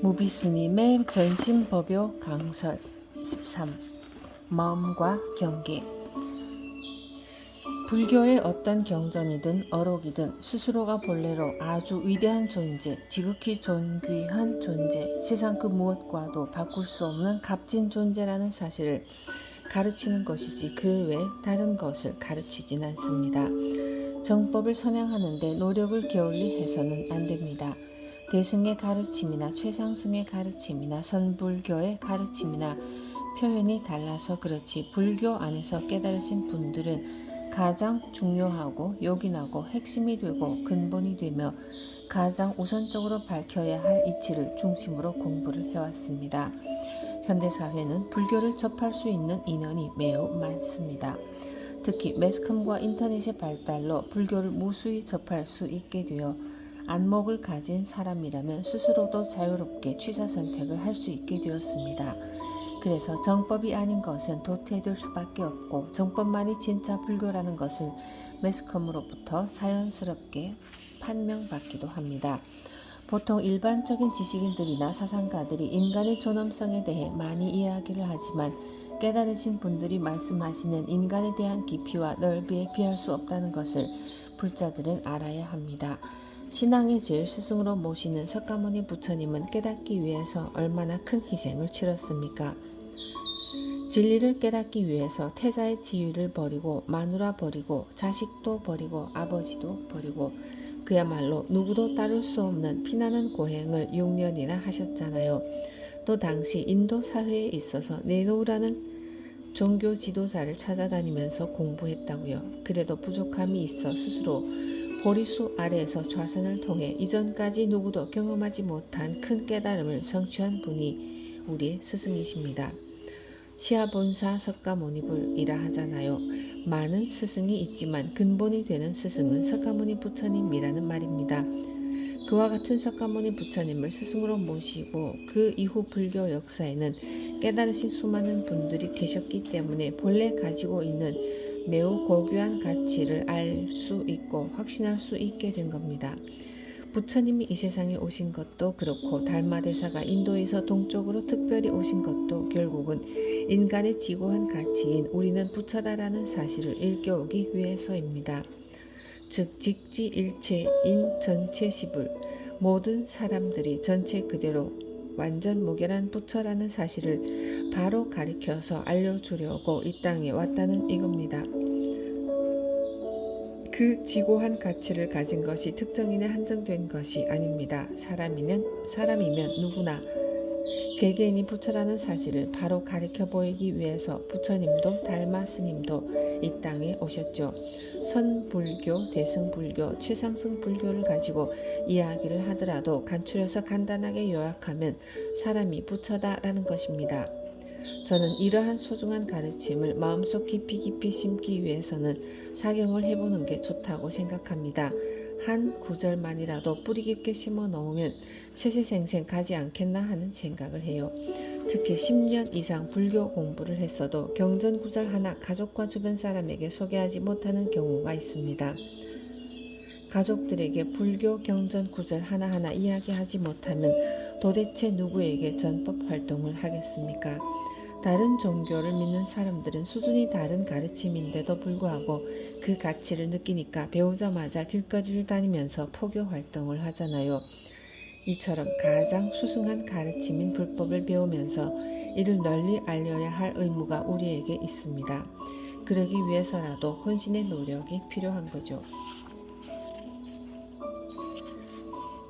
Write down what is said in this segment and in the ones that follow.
무비스님의 전신법요 강설 13. 마음과 경계. 불교의 어떤 경전이든 어록이든 스스로가 본래로 아주 위대한 존재, 지극히 존귀한 존재, 세상 그 무엇과도 바꿀 수 없는 값진 존재라는 사실을 가르치는 것이지 그 외 다른 것을 가르치진 않습니다. 정법을 선양하는데 노력을 게을리 해서는 안 됩니다. 대승의 가르침이나 최상승의 가르침이나 선불교의 가르침이나 표현이 달라서 그렇지 불교 안에서 깨달으신 분들은 가장 중요하고 요긴하고 핵심이 되고 근본이 되며 가장 우선적으로 밝혀야 할 이치를 중심으로 공부를 해왔습니다. 현대사회는 불교를 접할 수 있는 인원이 매우 많습니다. 특히 매스컴과 인터넷의 발달로 불교를 무수히 접할 수 있게 되어 안목을 가진 사람이라면 스스로도 자유롭게 취사 선택을 할 수 있게 되었습니다. 그래서 정법이 아닌 것은 도태될 수밖에 없고 정법만이 진짜 불교라는 것을 매스컴으로부터 자연스럽게 판명받기도 합니다. 보통 일반적인 지식인들이나 사상가들이 인간의 존엄성에 대해 많이 이야기를 하지만 깨달으신 분들이 말씀하시는 인간에 대한 깊이와 넓이에 비할 수 없다는 것을 불자들은 알아야 합니다. 신앙의 제일 스승으로 모시는 석가모니 부처님은 깨닫기 위해서 얼마나 큰 희생을 치렀습니까? 진리를 깨닫기 위해서 태자의 지위를 버리고 마누라 버리고 자식도 버리고 아버지도 버리고 그야말로 누구도 따를 수 없는 피나는 고행을 6년이나 하셨잖아요. 또 당시 인도 사회에 있어서 네노라는 종교 지도자를 찾아다니면서 공부했다고요. 그래도 부족함이 있어 스스로 보리수 아래에서 좌선을 통해 이전까지 누구도 경험하지 못한 큰 깨달음을 성취한 분이 우리의 스승이십니다. 시아본사 석가모니불이라 하잖아요. 많은 스승이 있지만 근본이 되는 스승은 석가모니 부처님이라는 말입니다. 그와 같은 석가모니 부처님을 스승으로 모시고 그 이후 불교 역사에는 깨달으신 수많은 분들이 계셨기 때문에 본래 가지고 있는 매우 고귀한 가치를 알 수 있고 확신할 수 있게 된 겁니다. 부처님이 이 세상에 오신 것도 그렇고 달마대사가 인도에서 동쪽으로 특별히 오신 것도 결국은 인간의 지고한 가치인 우리는 부처다라는 사실을 일깨우기 위해서입니다. 즉 직지일체인 전체시불, 모든 사람들이 전체 그대로 완전 무결한 부처라는 사실을 바로 가리켜서 알려주려고 이 땅에 왔다는 이겁니다. 그 지고한 가치를 가진 것이 특정인에 한정된 것이 아닙니다. 사람이면 누구나 개개인이 부처라는 사실을 바로 가리켜 보이기 위해서 부처님도 달마 스님도 이 땅에 오셨죠. 선불교, 대승불교, 최상승 불교를 가지고 이야기를 하더라도 간추려서 간단하게 요약하면 사람이 부처다라는 것입니다. 저는 이러한 소중한 가르침을 마음속 깊이 심기 위해서는 사경을 해보는 게 좋다고 생각합니다. 한 구절만이라도 뿌리 깊게 심어 놓으면 세세생생 가지 않겠나 하는 생각을 해요. 특히 10년 이상 불교 공부를 했어도 경전 구절 하나 가족과 주변 사람에게 소개하지 못하는 경우가 있습니다. 가족들에게 불교 경전 구절 하나하나 이야기하지 못하면 도대체 누구에게 전법 활동을 하겠습니까? 다른 종교를 믿는 사람들은 수준이 다른 가르침인데도 불구하고 그 가치를 느끼니까 배우자마자 길거리를 다니면서 포교 활동을 하잖아요. 이처럼 가장 수승한 가르침인 불법을 배우면서 이를 널리 알려야 할 의무가 우리에게 있습니다. 그러기 위해서라도 혼신의 노력이 필요한 거죠.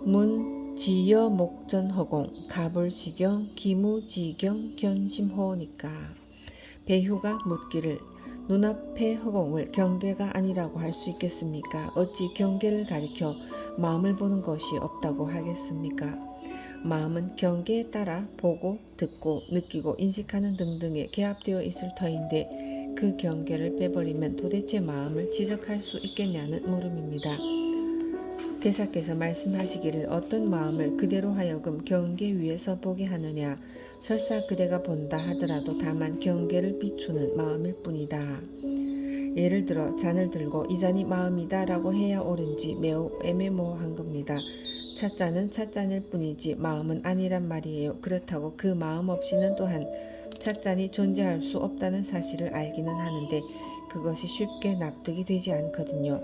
문지여 목전허공 가불지경 기무지경 견심호니까. 배휴가 묻기를 눈앞의 허공을 경계가 아니라고 할 수 있겠습니까? 어찌 경계를 가리켜 마음을 보는 것이 없다고 하겠습니까? 마음은 경계에 따라 보고 듣고 느끼고 인식하는 등등에 개합되어 있을 터인데 그 경계를 빼버리면 도대체 마음을 지적할 수 있겠냐는 물음입니다. 대사께서 말씀하시기를 어떤 마음을 그대로 하여금 경계 위에서 보게 하느냐. 설사 그대가 본다 하더라도 다만 경계를 비추는 마음일 뿐이다. 예를 들어 잔을 들고 이 잔이 마음이다 라고 해야 옳은지 매우 애매모호한 겁니다. 찻잔은 찻잔일 뿐이지 마음은 아니란 말이에요. 그렇다고 그 마음 없이는 또한 찻잔이 존재할 수 없다는 사실을 알기는 하는데 그것이 쉽게 납득이 되지 않거든요.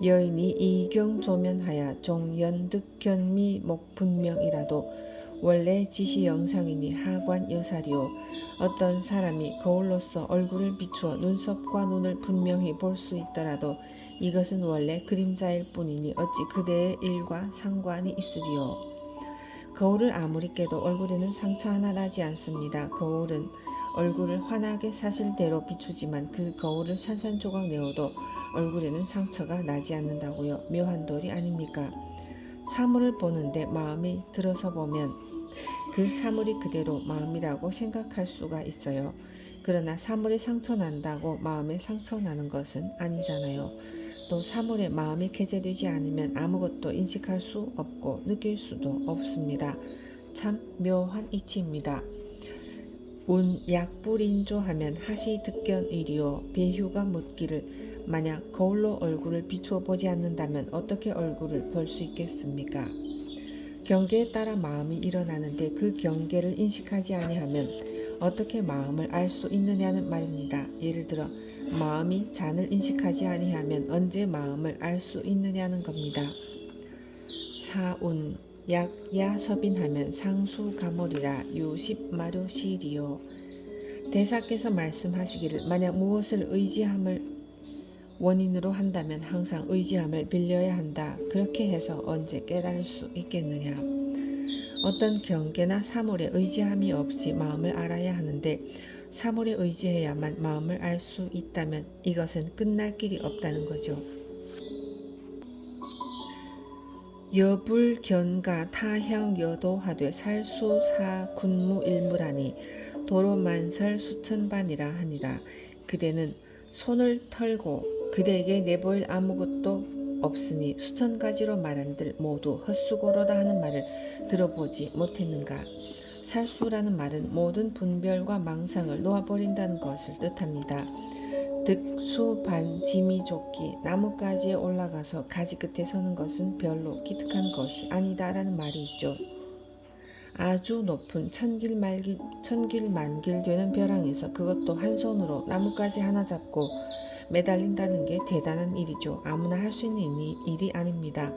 여인이 이경조면하야 종연득견미 목분명이라도 원래 지시영상이니 하관 여사리오. 어떤 사람이 거울로서 얼굴을 비추어 눈썹과 눈을 분명히 볼 수 있더라도 이것은 원래 그림자일 뿐이니 어찌 그대의 일과 상관이 있으리요. 거울을 아무리 깨도 얼굴에는 상처 하나 나지 않습니다. 거울은 얼굴을 환하게 사실대로 비추지만 그 거울을 산산조각 내어도 얼굴에는 상처가 나지 않는다고요. 묘한 도리 아닙니까? 사물을 보는데 마음이 들어서 보면 그 사물이 그대로 마음이라고 생각할 수가 있어요. 그러나 사물에 상처 난다고 마음에 상처 나는 것은 아니잖아요. 또 사물에 마음이 개재되지 않으면 아무것도 인식할 수 없고 느낄 수도 없습니다. 참 묘한 이치입니다. 운약불인조 하면 하시득견이리요. 배휴가 묻기를 만약 거울로 얼굴을 비추어 보지 않는다면 어떻게 얼굴을 볼 수 있겠습니까? 경계에 따라 마음이 일어나는데 그 경계를 인식하지 아니하면 어떻게 마음을 알 수 있느냐는 말입니다. 예를 들어 마음이 잔을 인식하지 아니하면 언제 마음을 알 수 있느냐는 겁니다. 사운 약야섭인하면 상수가몰이라 유십마료시리요. 대사께서 말씀하시기를 만약 무엇을 의지함을 원인으로 한다면 항상 의지함을 빌려야 한다. 그렇게 해서 언제 깨달을 수 있겠느냐. 어떤 경계나 사물에 의지함이 없이 마음을 알아야 하는데 사물에 의지해야만 마음을 알 수 있다면 이것은 끝날 길이 없다는 거죠. 여불견가 타향여도하되 살수사 군무일무라니 도로만설 수천반이라 하니라. 그대는 손을 털고 그대에게 내보일 아무것도 없으니 수천 가지로 말한들 모두 헛수고로다 하는 말을 들어보지 못했는가. 살수라는 말은 모든 분별과 망상을 놓아버린다는 것을 뜻합니다. 득수반지미조끼 나뭇가지에 올라가서 가지 끝에 서는 것은 별로 기특한 것이 아니다라는 말이 있죠. 아주 높은 천길만길 되는 벼랑에서 그것도 한 손으로 나뭇가지 하나 잡고 매달린다는 게 대단한 일이죠. 아무나 할 수 있는 일이 아닙니다.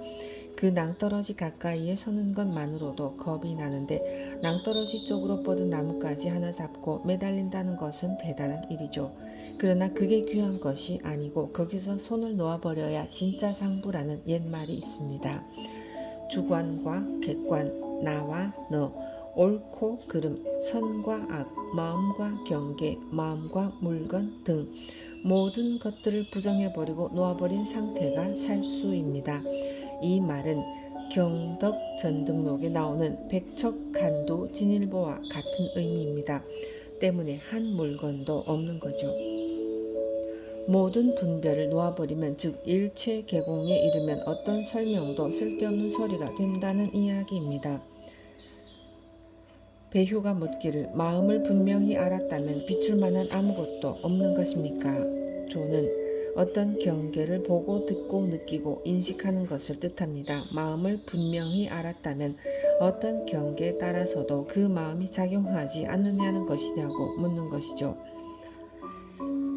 그 낭떠러지 가까이에 서는 것만으로도 겁이 나는데 낭떠러지 쪽으로 뻗은 나뭇가지 하나 잡고 매달린다는 것은 대단한 일이죠. 그러나 그게 귀한 것이 아니고 거기서 손을 놓아버려야 진짜 상부라는 옛말이 있습니다. 주관과 객관, 나와 너, 옳고 그름, 선과 악, 마음과 경계, 마음과 물건 등 모든 것들을 부정해버리고 놓아버린 상태가 살수입니다. 이 말은 경덕전등록에 나오는 백척간도 진일보와 같은 의미입니다. 때문에 한 물건도 없는 거죠. 모든 분별을 놓아버리면 즉 일체 개공에 이르면 어떤 설명도 쓸데없는 소리가 된다는 이야기입니다. 배휴가 묻기를 마음을 분명히 알았다면 비출 만한 아무것도 없는 것입니까? 조는 어떤 경계를 보고 듣고 느끼고 인식하는 것을 뜻합니다. 마음을 분명히 알았다면 어떤 경계에 따라서도 그 마음이 작용하지 않느냐는 것이냐고 묻는 것이죠.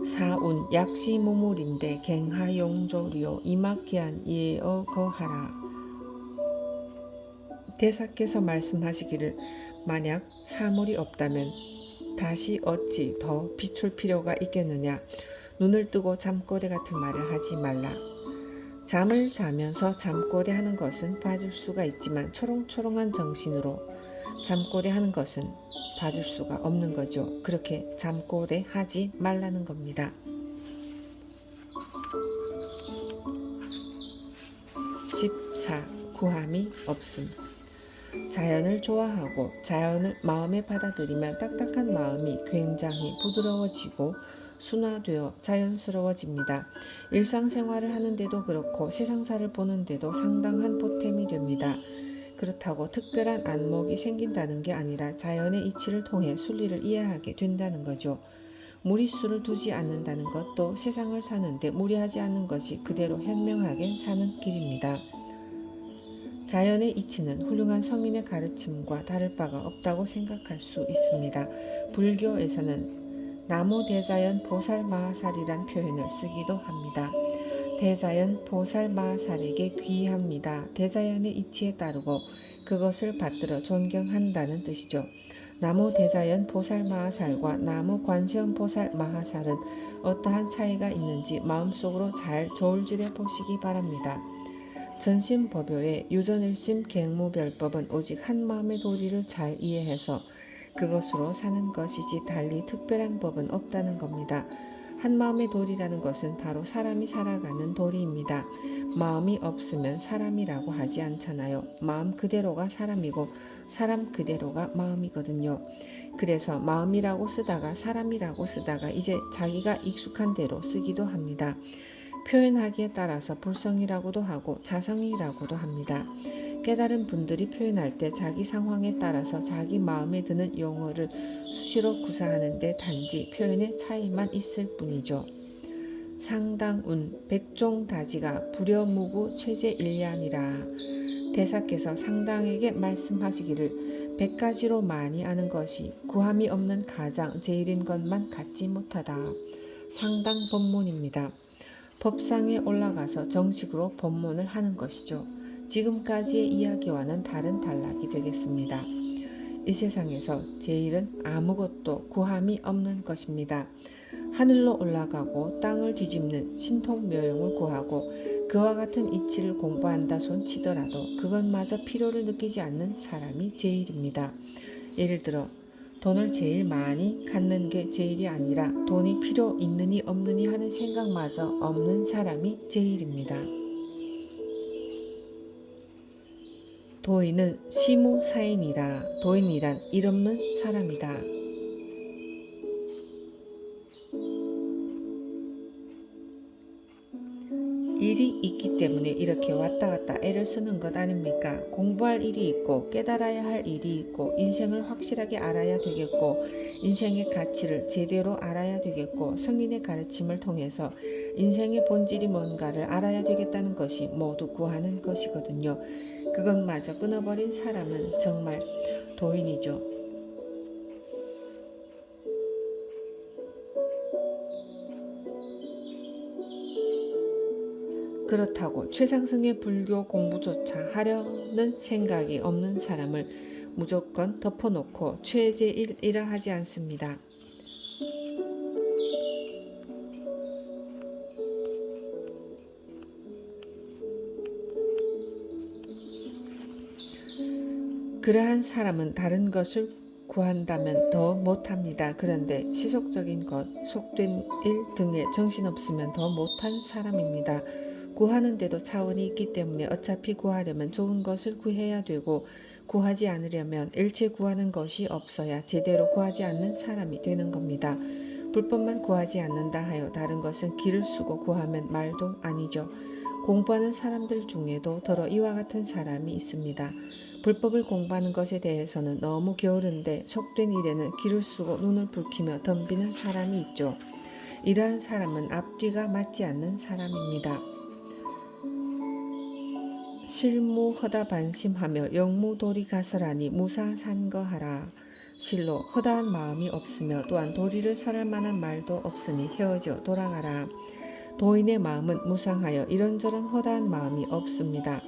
사운 약시무물인데 갱하용조리요 이막기한 예어거하라. 대사께서 말씀하시기를 만약 사물이 없다면 다시 어찌 더 비출 필요가 있겠느냐. 눈을 뜨고 잠꼬대 같은 말을 하지 말라. 잠을 자면서 잠꼬대 하는 것은 봐줄 수가 있지만 초롱초롱한 정신으로 잠꼬대 하는 것은 봐줄 수가 없는 거죠. 그렇게 잠꼬대 하지 말라는 겁니다. 14. 구함이 없음. 자연을 좋아하고 자연을 마음에 받아들이면 딱딱한 마음이 굉장히 부드러워지고 순화되어 자연스러워집니다. 일상생활을 하는데도 그렇고 세상사를 보는데도 상당한 보탬이 됩니다. 그렇다고 특별한 안목이 생긴다는 게 아니라 자연의 이치를 통해 순리를 이해하게 된다는 거죠. 무리수를 두지 않는다는 것도 세상을 사는데 무리하지 않는 것이 그대로 현명하게 사는 길입니다. 자연의 이치는 훌륭한 성인의 가르침과 다를 바가 없다고 생각할 수 있습니다. 불교에서는 나무 대자연 보살마하살이란 표현을 쓰기도 합니다. 대자연 보살마하살에게 귀의합니다. 대자연의 이치에 따르고 그것을 받들어 존경한다는 뜻이죠. 나무 대자연 보살마하살과 나무 관세음 보살마하살은 어떠한 차이가 있는지 마음속으로 잘 저울질해 보시기 바랍니다. 전심법요의 유전일심 갱무별법은 오직 한 마음의 도리를 잘 이해해서 그것으로 사는 것이지 달리 특별한 법은 없다는 겁니다. 한 마음의 도리라는 것은 바로 사람이 살아가는 도리입니다. 마음이 없으면 사람이라고 하지 않잖아요. 마음 그대로가 사람이고 사람 그대로가 마음이거든요. 그래서 마음이라고 쓰다가 사람이라고 쓰다가 이제 자기가 익숙한 대로 쓰기도 합니다. 표현하기에 따라서 불성이라고도 하고 자성이라고도 합니다. 깨달은 분들이 표현할 때 자기 상황에 따라서 자기 마음에 드는 용어를 수시로 구사하는데 단지 표현의 차이만 있을 뿐이죠. 상당운 백종다지가 불여무구 최제일리아니라. 대사께서 상당에게 말씀하시기를 100가지로 많이 아는 것이 구함이 없는 가장 제일인 것만 갖지 못하다. 상당 법문입니다. 법상에 올라가서 정식으로 법문을 하는 것이죠. 지금까지의 이야기와는 다른 단락이 되겠습니다. 이 세상에서 제일은 아무것도 구함이 없는 것입니다. 하늘로 올라가고 땅을 뒤집는 신통묘용을 구하고 그와 같은 이치를 공부한다 손 치더라도 그것마저 필요를 느끼지 않는 사람이 제일입니다. 예를 들어 돈을 제일 많이 갖는 게 제일이 아니라 돈이 필요 있느니 없느니 하는 생각마저 없는 사람이 제일입니다. 도인은 시무사인이라. 도인이란 일 없는 사람이다. 일이 있기 때문에 이렇게 왔다 갔다 애를 쓰는 것 아닙니까? 공부할 일이 있고 깨달아야 할 일이 있고 인생을 확실하게 알아야 되겠고 인생의 가치를 제대로 알아야 되겠고 성인의 가르침을 통해서 인생의 본질이 뭔가를 알아야 되겠다는 것이 모두 구하는 것이거든요. 그것마저 끊어버린 사람은 정말 도인이죠. 그렇다고 최상승의 불교 공부조차 하려는 생각이 없는 사람을 무조건 덮어놓고 최제일이라 하지 않습니다. 그러한 사람은 다른 것을 구한다면 더 못합니다. 그런데 시속적인 것, 속된 일 등에 정신없으면 더 못한 사람입니다. 구하는데도 차원이 있기 때문에 어차피 구하려면 좋은 것을 구해야 되고 구하지 않으려면 일체 구하는 것이 없어야 제대로 구하지 않는 사람이 되는 겁니다. 불법만 구하지 않는다 하여 다른 것은 기를 쓰고 구하면 말도 아니죠. 공부하는 사람들 중에도 더러 이와 같은 사람이 있습니다. 불법을 공부하는 것에 대해서는 너무 게으른데 속된 일에는 기를 쓰고 눈을 붉히며 덤비는 사람이 있죠. 이러한 사람은 앞뒤가 맞지 않는 사람입니다. 실무허다 반심하며 영무도리 가설하니 무사산거하라. 실로 허다한 마음이 없으며 또한 도리를 설할 만한 말도 없으니 헤어져 돌아가라. 도인의 마음은 무상하여 이런저런 허다한 마음이 없습니다.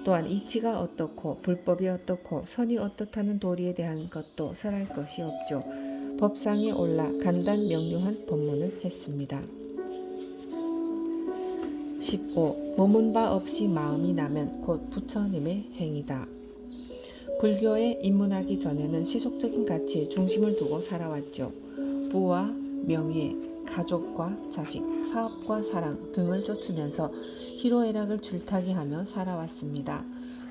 또한 이치가 어떻고 불법이 어떻고 선이 어떻다는 도리에 대한 것도 설할 것이 없죠. 법상에 올라 간단 명료한 법문을 했습니다. 15. 머문 바 없이 마음이 나면 곧 부처님의 행위다. 불교에 입문하기 전에는 시속적인 가치에 중심을 두고 살아왔죠. 부와 명예, 가족과 자식, 사업과 사랑 등을 쫓으면서 희로애락을 줄타기하며 살아왔습니다.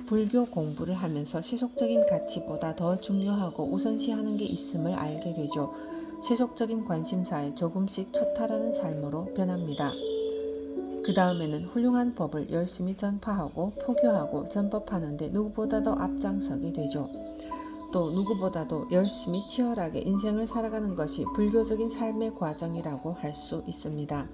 불교 공부를 하면서 시속적인 가치보다 더 중요하고 우선시하는 게 있음을 알게 되죠. 세속적인 관심사에 조금씩 초탈하는 삶으로 변합니다. 그 다음에는 훌륭한 법을 열심히 전파하고 포교하고 전법하는데 누구보다도 앞장서게 되죠. 또 누구보다도 열심히 치열하게 인생을 살아가는 것이 불교적인 삶의 과정이라고 할 수 있습니다.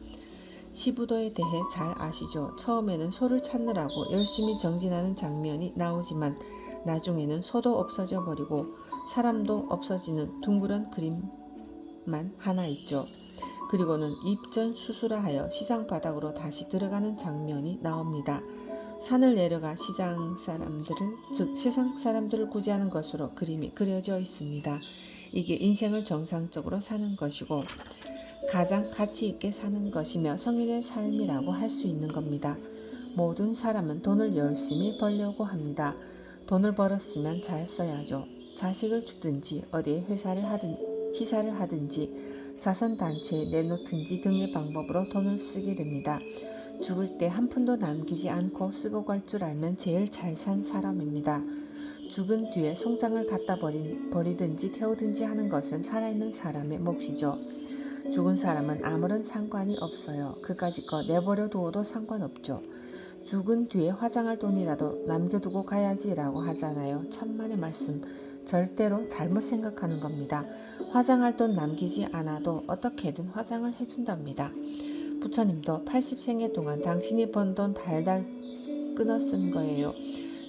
시부도에 대해 잘 아시죠? 처음에는 소를 찾느라고 열심히 정진하는 장면이 나오지만 나중에는 소도 없어져 버리고 사람도 없어지는 둥그런 그림만 하나 있죠. 그리고는 입전수술하여 시장 바닥으로 다시 들어가는 장면이 나옵니다. 산을 내려가 시장 사람들을, 즉 세상 사람들을 구제하는 것으로 그림이 그려져 있습니다. 이게 인생을 정상적으로 사는 것이고 가장 가치 있게 사는 것이며 성인의 삶이라고 할 수 있는 겁니다. 모든 사람은 돈을 열심히 벌려고 합니다. 돈을 벌었으면 잘 써야죠. 자식을 주든지 어디에 희사를 하든지 자선단체에 내놓든지 등의 방법으로 돈을 쓰게 됩니다. 죽을 때 한 푼도 남기지 않고 쓰고 갈 줄 알면 제일 잘 산 사람입니다. 죽은 뒤에 송장을 갖다 버리든지 태우든지 하는 것은 살아있는 사람의 몫이죠. 죽은 사람은 아무런 상관이 없어요. 그까짓 거 내버려 두어도 상관없죠. 죽은 뒤에 화장할 돈이라도 남겨두고 가야지라고 하잖아요. 천만의 말씀. 절대로 잘못 생각하는 겁니다. 화장할 돈 남기지 않아도 어떻게든 화장을 해준답니다. 부처님도 80생애 동안 당신이 번 돈 달달 끊어 쓴 거예요.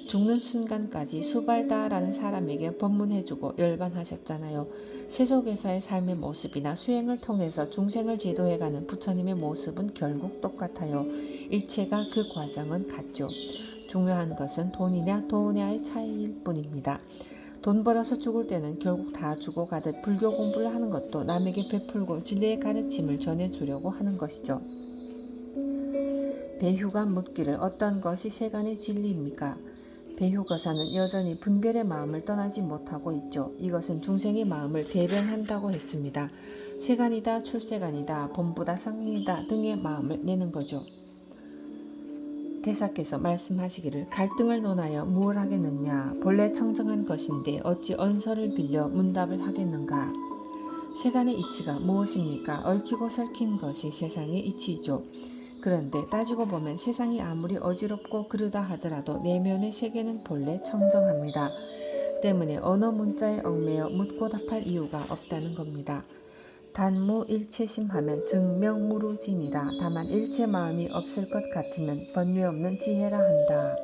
죽는 순간까지 수발다라는 사람에게 법문해주고 열반하셨잖아요. 세속에서의 삶의 모습이나 수행을 통해서 중생을 제도해가는 부처님의 모습은 결국 똑같아요. 일체가 그 과정은 같죠. 중요한 것은 돈이냐 도냐의 차이일 뿐입니다. 돈 벌어서 죽을 때는 결국 다 죽어가듯 불교 공부를 하는 것도 남에게 베풀고 진리의 가르침을 전해주려고 하는 것이죠. 배휴가 묻기를 어떤 것이 세간의 진리입니까? 배휴거사는 여전히 분별의 마음을 떠나지 못하고 있죠. 이것은 중생의 마음을 대변한다고 했습니다. 세간이다, 출세간이다, 본부다, 성행이다 등의 마음을 내는 거죠. 대사께서 말씀하시기를 갈등을 논하여 무엇을 하겠느냐. 본래 청정한 것인데 어찌 언서를 빌려 문답을 하겠는가. 세간의 이치가 무엇입니까? 얽히고 설킨 것이 세상의 이치이죠. 그런데 따지고 보면 세상이 아무리 어지럽고 그러다 하더라도 내면의 세계는 본래 청정합니다. 때문에 언어 문자에 얽매여 묻고 답할 이유가 없다는 겁니다. 단무 일체심하면 증명무루진이라. 다만 일체 마음이 없을 것 같으면 번뇌 없는 지혜라 한다.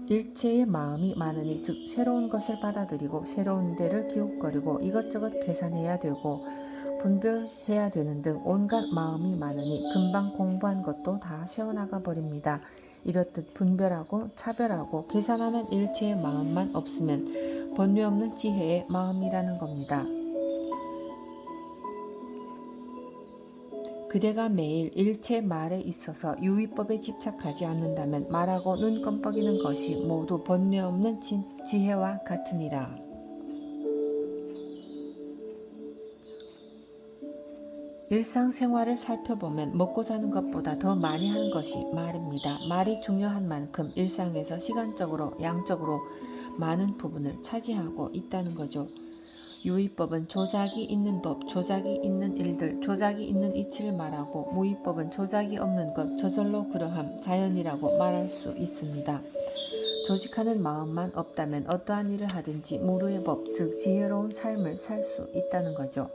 일체의 마음이 많으니 즉 새로운 것을 받아들이고 새로운 데를 기웃거리고 이것저것 계산해야 되고 분별해야 되는 등 온갖 마음이 많으니 금방 공부한 것도 다 세워나가 버립니다. 이렇듯 분별하고 차별하고 계산하는 일체의 마음만 없으면 번뇌 없는 지혜의 마음이라는 겁니다. 그대가 매일 일체 말에 있어서 유의법에 집착하지 않는다면 말하고 눈 껌뻑이는 것이 모두 번뇌 없는 지혜와 같으니라. 일상생활을 살펴보면 먹고 자는 것보다 더 많이 하는 것이 말입니다. 말이 중요한 만큼 일상에서 시간적으로 양적으로 많은 부분을 차지하고 있다는 거죠. 유의법은 조작이 있는 법, 조작이 있는 일들, 조작이 있는 이치를 말하고 무의법은 조작이 없는 것, 저절로 그러함, 자연이라고 말할 수 있습니다. 조직하는 마음만 없다면 어떠한 일을 하든지 무르의 법, 즉 지혜로운 삶을 살 수 있다는 거죠.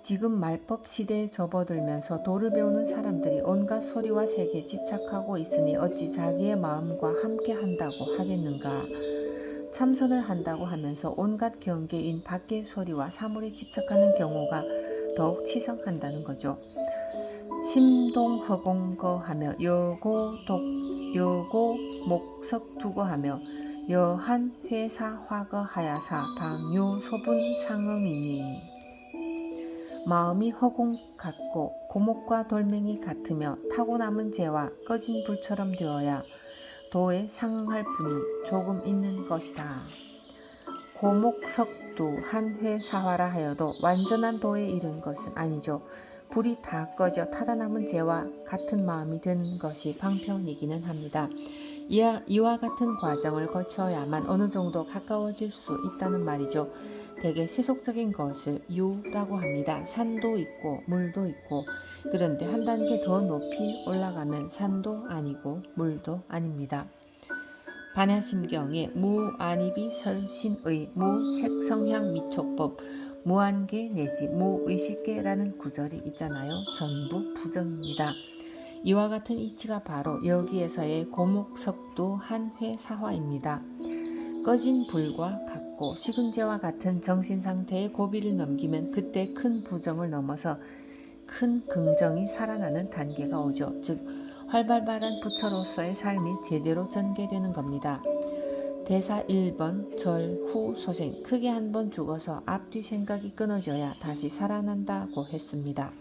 지금 말법 시대에 접어들면서 도를 배우는 사람들이 온갖 소리와 색에 집착하고 있으니 어찌 자기의 마음과 함께 한다고 하겠는가. 참선을 한다고 하면서 온갖 경계인 밖의 소리와 사물에 집착하는 경우가 더욱 치성한다는 거죠. 심동허공거하며 여고 목석 두거하며 여한 회사 화거하야사 방요 소분 상응이니. 마음이 허공 같고 고목과 돌멩이 같으며 타고 남은 재와 꺼진 불처럼 되어야 도에 상응할 분이 조금 있는 것이다. 고목석두 한회사화라 하여도 완전한 도에 이른 것은 아니죠. 불이 다 꺼져 타다 남은 재와 같은 마음이 되는 것이 방편이기는 합니다. 이와 같은 과정을 거쳐야만 어느 정도 가까워질 수 있다는 말이죠. 대개 세속적인 것을 유라고 합니다. 산도 있고 물도 있고 그런데 한 단계 더 높이 올라가면 산도 아니고 물도 아닙니다. 반야심경에 무안입이 설신의 무색성향 미촉법 무한계 내지 무의식계라는 구절이 있잖아요. 전부 부정입니다. 이와 같은 이치가 바로 여기에서의 고목석도 한회사화입니다. 꺼진 불과 같고 식은재와 같은 정신상태의 고비를 넘기면 그때 큰 부정을 넘어서 큰 긍정이 살아나는 단계가 오죠. 즉 활발한 부처로서의 삶이 제대로 전개되는 겁니다. 대사 1번 절후 소생 크게 한번 죽어서 앞뒤 생각이 끊어져야 다시 살아난다고 했습니다.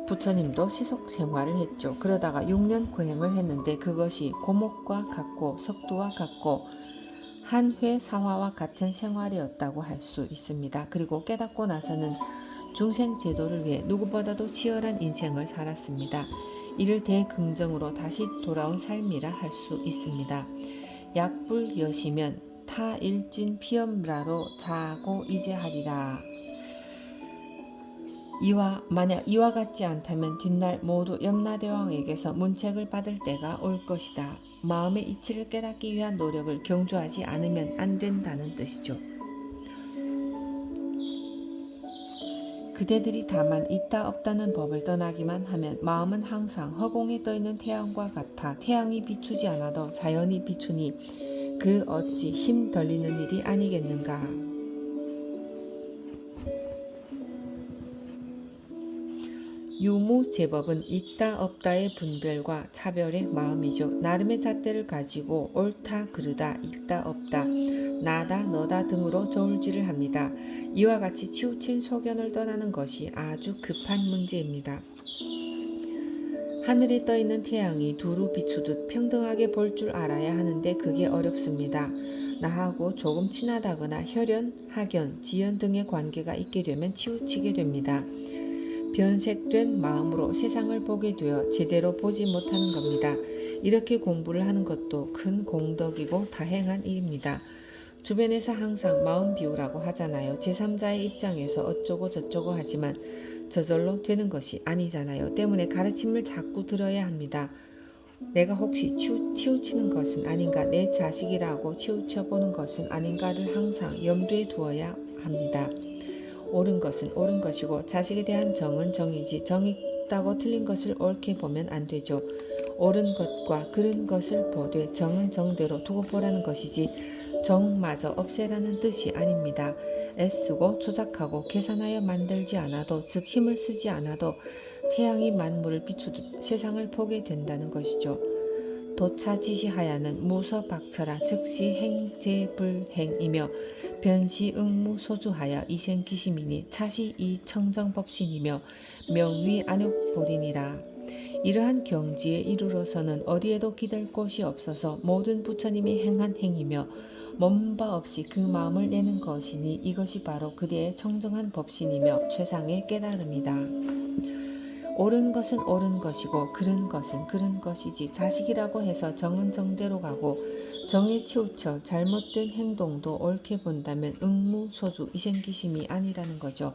부처님도 세속 생활을 했죠. 그러다가 6년 고행을 했는데 그것이 고목과 같고 석두와 같고 한회사화와 같은 생활이었다고 할 수 있습니다. 그리고 깨닫고 나서는 중생 제도를 위해 누구보다도 치열한 인생을 살았습니다. 이를 대긍정으로 다시 돌아온 삶이라 할 수 있습니다. 약불여시면 타일진 피엄라로 자고 이제하리라. 만약 이와 같지 않다면 뒷날 모두 염라대왕에게서 문책을 받을 때가 올 것이다. 마음의 이치를 깨닫기 위한 노력을 경주하지 않으면 안 된다는 뜻이죠. 그대들이 다만 있다 없다는 법을 떠나기만 하면 마음은 항상 허공에 떠있는 태양과 같아 태양이 비추지 않아도 자연이 비추니 그 어찌 힘 덜리는 일이 아니겠는가. 유무제법은 있다 없다의 분별과 차별의 마음이죠. 나름의 잣대를 가지고 옳다 그르다 있다 없다 나다 너다 등으로 저울질을 합니다. 이와 같이 치우친 소견을 떠나는 것이 아주 급한 문제입니다. 하늘에 떠있는 태양이 두루 비추듯 평등하게 볼 줄 알아야 하는데 그게 어렵습니다. 나하고 조금 친하다거나 혈연, 학연, 지연 등의 관계가 있게 되면 치우치게 됩니다. 변색된 마음으로 세상을 보게 되어 제대로 보지 못하는 겁니다. 이렇게 공부를 하는 것도 큰 공덕이고 다행한 일입니다. 주변에서 항상 마음 비우라고 하잖아요. 제3자의 입장에서 어쩌고 저쩌고 하지만 저절로 되는 것이 아니잖아요. 때문에 가르침을 자꾸 들어야 합니다. 내가 혹시 치우치는 것은 아닌가, 내 자식이라고 치우쳐보는 것은 아닌가를 항상 염두에 두어야 합니다. 옳은 것은 옳은 것이고 자식에 대한 정은 정이지 정이 있다고 틀린 것을 옳게 보면 안 되죠. 옳은 것과 그른 것을 보되 정은 정대로 두고 보라는 것이지 정마저 없애라는 뜻이 아닙니다. 애쓰고 조작하고 계산하여 만들지 않아도 즉 힘을 쓰지 않아도 태양이 만물을 비추듯 세상을 보게 된다는 것이죠. 도차지시하야는 무서박철하 즉시 행제불행이며 변시응무소주하여 이생기시미니 차시 이청정법신이며 명위안욕보리니라. 이러한 경지에 이르러서는 어디에도 기댈 곳이 없어서 모든 부처님이 행한 행이며 몸바 없이 그 마음을 내는 것이니 이것이 바로 그대의 청정한 법신이며 최상의 깨달음이다. 옳은 것은 옳은 것이고 그른 것은 그른 것이지 자식이라고 해서 정은 정대로 가고 정에 치우쳐 잘못된 행동도 옳게 본다면 응무소주 이생기심이 아니라는 거죠.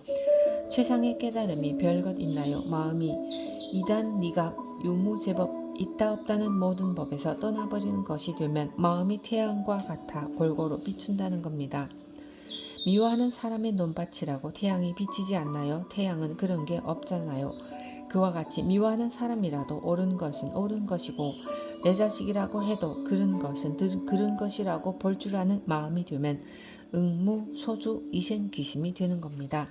최상의 깨달음이 별것 있나요? 마음이 이단 니각 유무제법 있다 없다는 모든 법에서 떠나버리는 것이 되면 마음이 태양과 같아 골고루 비춘다는 겁니다. 미워하는 사람의 논밭이라고 태양이 비치지 않나요? 태양은 그런 게 없잖아요. 그와 같이 미워하는 사람이라도 옳은 것은 옳은 것이고 내 자식이라고 해도 그른 것은 그른 것이라고 볼 줄 아는 마음이 되면 응무소주 이생기심이 되는 겁니다.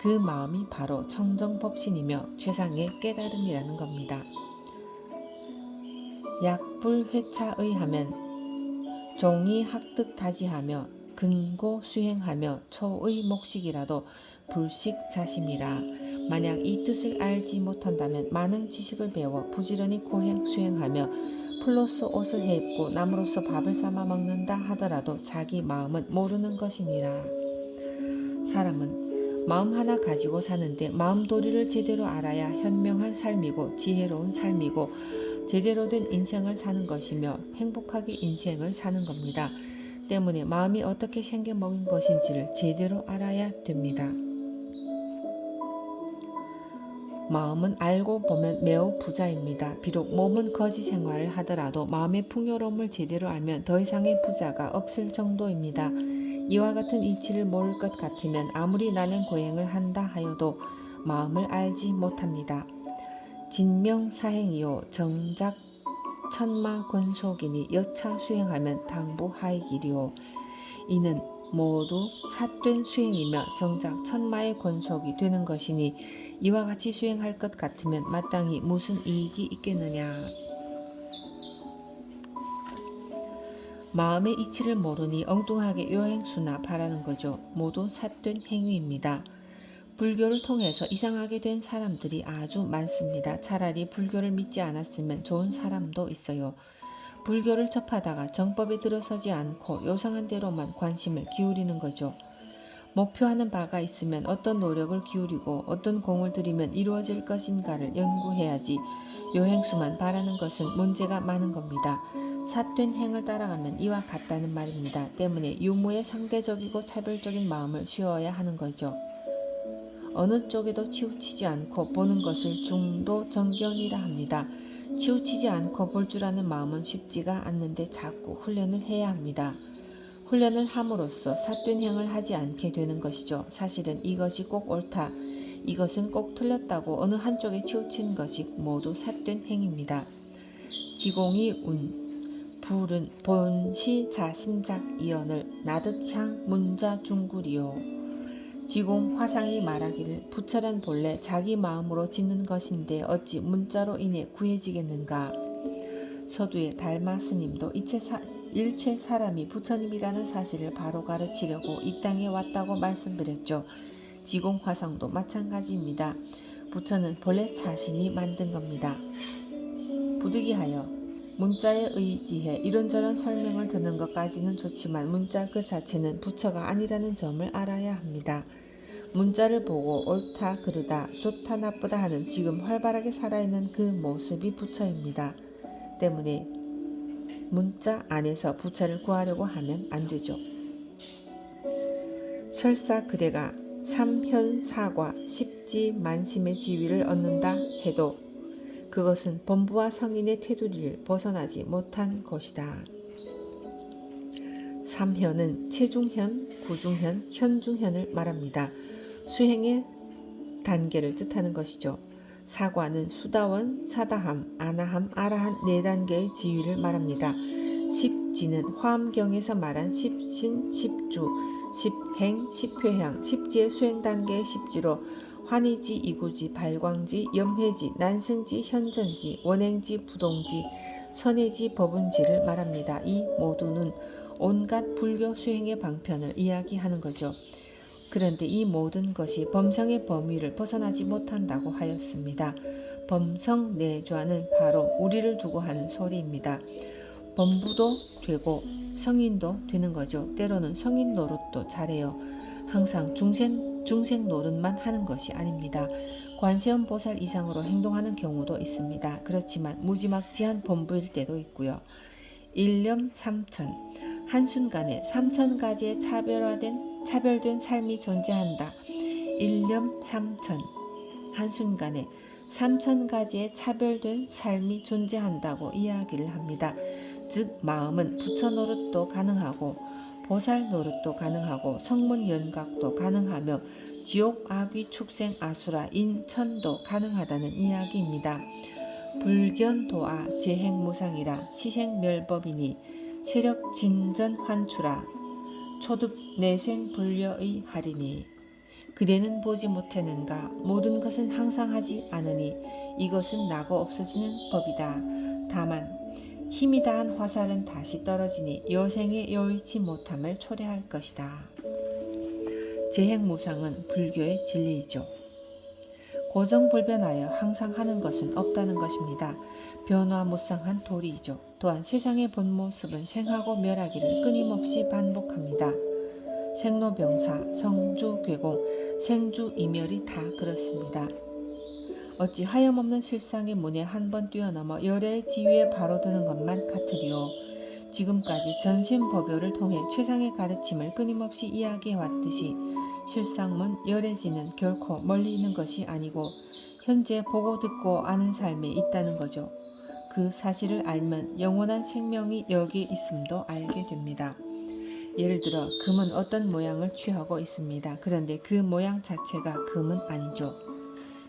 그 마음이 바로 청정법신이며 최상의 깨달음이라는 겁니다. 약불회차의하면 종이 학득다지하며 근고 수행하며 초의 목식이라도 불식자심이라. 만약 이 뜻을 알지 못한다면 많은 지식을 배워 부지런히 고행 수행하며 풀로서 옷을 해입고 남으로서 밥을 삶아 먹는다 하더라도 자기 마음은 모르는 것이니라. 사람은 마음 하나 가지고 사는데 마음도리를 제대로 알아야 현명한 삶이고 지혜로운 삶이고 제대로 된 인생을 사는 것이며 행복하게 인생을 사는 겁니다. 때문에 마음이 어떻게 생겨먹은 것인지를 제대로 알아야 됩니다. 마음은 알고 보면 매우 부자입니다. 비록 몸은 거지 생활을 하더라도 마음의 풍요로움을 제대로 알면 더 이상의 부자가 없을 정도입니다. 이와 같은 이치를 모를 것 같으면 아무리 나는 고행을 한다 하여도 마음을 알지 못합니다. 진명사행이요 정작 천마권속이니 여차 수행하면 당부하이기리요. 이는 모두 삿된 수행이며 정작 천마의 권속이 되는 것이니 이와 같이 수행할 것 같으면 마땅히 무슨 이익이 있겠느냐. 마음의 이치를 모르니 엉뚱하게 요행수나 바라는 거죠. 모두 삿된 행위입니다. 불교를 통해서 이상하게 된 사람들이 아주 많습니다. 차라리 불교를 믿지 않았으면 좋은 사람도 있어요. 불교를 접하다가 정법에 들어서지 않고 요상한 대로만 관심을 기울이는 거죠. 목표하는 바가 있으면 어떤 노력을 기울이고 어떤 공을 들이면 이루어질 것인가를 연구해야지 요행수만 바라는 것은 문제가 많은 겁니다. 삿된 행을 따라가면 이와 같다는 말입니다. 때문에 유무의 상대적이고 차별적인 마음을 쉬어야 하는 거죠. 어느 쪽에도 치우치지 않고 보는 것을 중도정견이라 합니다. 치우치지 않고 볼 줄 아는 마음은 쉽지가 않는데 자꾸 훈련을 해야 합니다. 훈련을 함으로써 삿된 행을 하지 않게 되는 것이죠. 사실은 이것이 꼭 옳다, 이것은 꼭 틀렸다고 어느 한쪽에 치우친 것이 모두 삿된 행입니다. 지공이 운, 불은 본시 자심작 이언을 나득향 문자 중구리요. 지공 화상이 말하기를 부처란 본래 자기 마음으로 짓는 것인데 어찌 문자로 인해 구해지겠는가. 서두에 달마 스님도 일체 사람이 부처님이라는 사실을 바로 가르치려고 이 땅에 왔다고 말씀드렸죠. 지공 화상도 마찬가지입니다. 부처는 본래 자신이 만든 겁니다. 부득이하여 문자에 의지해 이런저런 설명을 듣는 것까지는 좋지만 문자 그 자체는 부처가 아니라는 점을 알아야 합니다. 문자를 보고 옳다 그르다 좋다 나쁘다 하는 지금 활발하게 살아있는 그 모습이 부처입니다. 때문에 문자 안에서 부처를 구하려고 하면 안 되죠. 설사 그대가 삼현사과 십지만심의 지위를 얻는다 해도 그것은 범부와 성인의 테두리를 벗어나지 못한 것이다. 삼현은 체중현, 구중현, 현중현을 말합니다. 수행의 단계를 뜻하는 것이죠. 사과는 수다원, 사다함, 아나함, 아라한 네 단계의 지위를 말합니다. 십지는 화엄경에서 말한 십신, 십주, 십행, 십회향, 십지의 수행 단계의 십지로 환희지, 이구지, 발광지, 염회지, 난승지, 현전지, 원행지, 부동지, 선해지, 법운지를 말합니다. 이 모두는 온갖 불교 수행의 방편을 이야기하는 거죠. 그런데 이 모든 것이 범성의 범위를 벗어나지 못한다고 하였습니다. 범성 내좌는 바로 우리를 두고 하는 소리입니다. 범부도 되고 성인도 되는 거죠. 때로는 성인 노릇도 잘해요. 항상 중생 노릇만 하는 것이 아닙니다. 관세음 보살 이상으로 행동하는 경우도 있습니다. 그렇지만 무지막지한 범부일 때도 있고요. 일념 삼천, 한순간에 3,000가지의 차별된 삶이 존재한다. 일념 삼천, 한순간에 3,000가지의 차별된 삶이 존재한다고 이야기를 합니다. 즉 마음은 부처 노릇도 가능하고 보살 노릇도 가능하고 성문 연각도 가능하며 지옥, 악귀, 축생, 아수라, 인천도 가능하다는 이야기입니다. 불견, 도아, 재행무상이라 시생멸법이니 세력 진전 환추라 초득 내생 불려의 하리니 그대는 보지 못했는가 모든 것은 항상 하지 않으니 이것은 나고 없어지는 법이다. 다만 힘이 다한 화살은 다시 떨어지니 여생에 여의치 못함을 초래할 것이다. 재행무상은 불교의 진리이죠. 고정불변하여 항상 하는 것은 없다는 것입니다. 변화무쌍한 도리이죠. 또한 세상의 본 모습은 생하고 멸하기를 끊임없이 반복합니다. 생로병사, 성주괴공, 생주이멸이 다 그렇습니다. 어찌 하염없는 실상의 문에 한 번 뛰어넘어 열애의 지위에 바로 드는 것만 같으리요. 지금까지 전신법요를 통해 최상의 가르침을 끊임없이 이야기해왔듯이 실상문 열애지는 결코 멀리 있는 것이 아니고 현재 보고 듣고 아는 삶에 있다는 거죠. 그 사실을 알면 영원한 생명이 여기에 있음도 알게 됩니다. 예를 들어 금은 어떤 모양을 취하고 있습니다. 그런데 그 모양 자체가 금은 아니죠.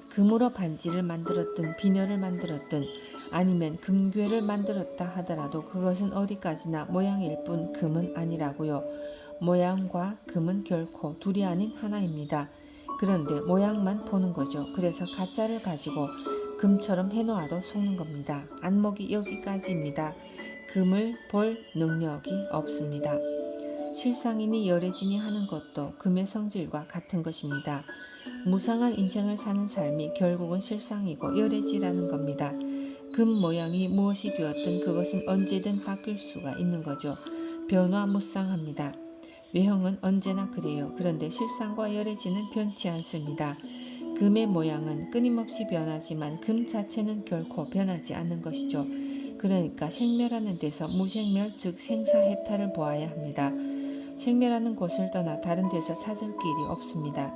금으로 반지를 만들었든 비녀를 만들었든 아니면 금괴를 만들었다 하더라도 그것은 어디까지나 모양일 뿐 금은 아니라고요. 모양과 금은 결코 둘이 아닌 하나입니다. 그런데 모양만 보는 거죠. 그래서 가짜를 가지고 금처럼 해놓아도 속는 겁니다. 안목이 여기까지입니다. 금을 볼 능력이 없습니다. 실상이니 열애지니 하는 것도 금의 성질과 같은 것입니다. 무상한 인생을 사는 삶이 결국은 실상이고 열애지라는 겁니다. 금 모양이 무엇이 되었든 그것은 언제든 바뀔 수가 있는 거죠. 변화무쌍합니다. 외형은 언제나 그래요. 그런데 실상과 열애지는 변치 않습니다. 금의 모양은 끊임없이 변하지만 금 자체는 결코 변하지 않는 것이죠. 그러니까 생멸하는 데서 무생멸 즉 생사해탈을 보아야 합니다. 생멸하는 곳을 떠나 다른 데서 찾을 길이 없습니다.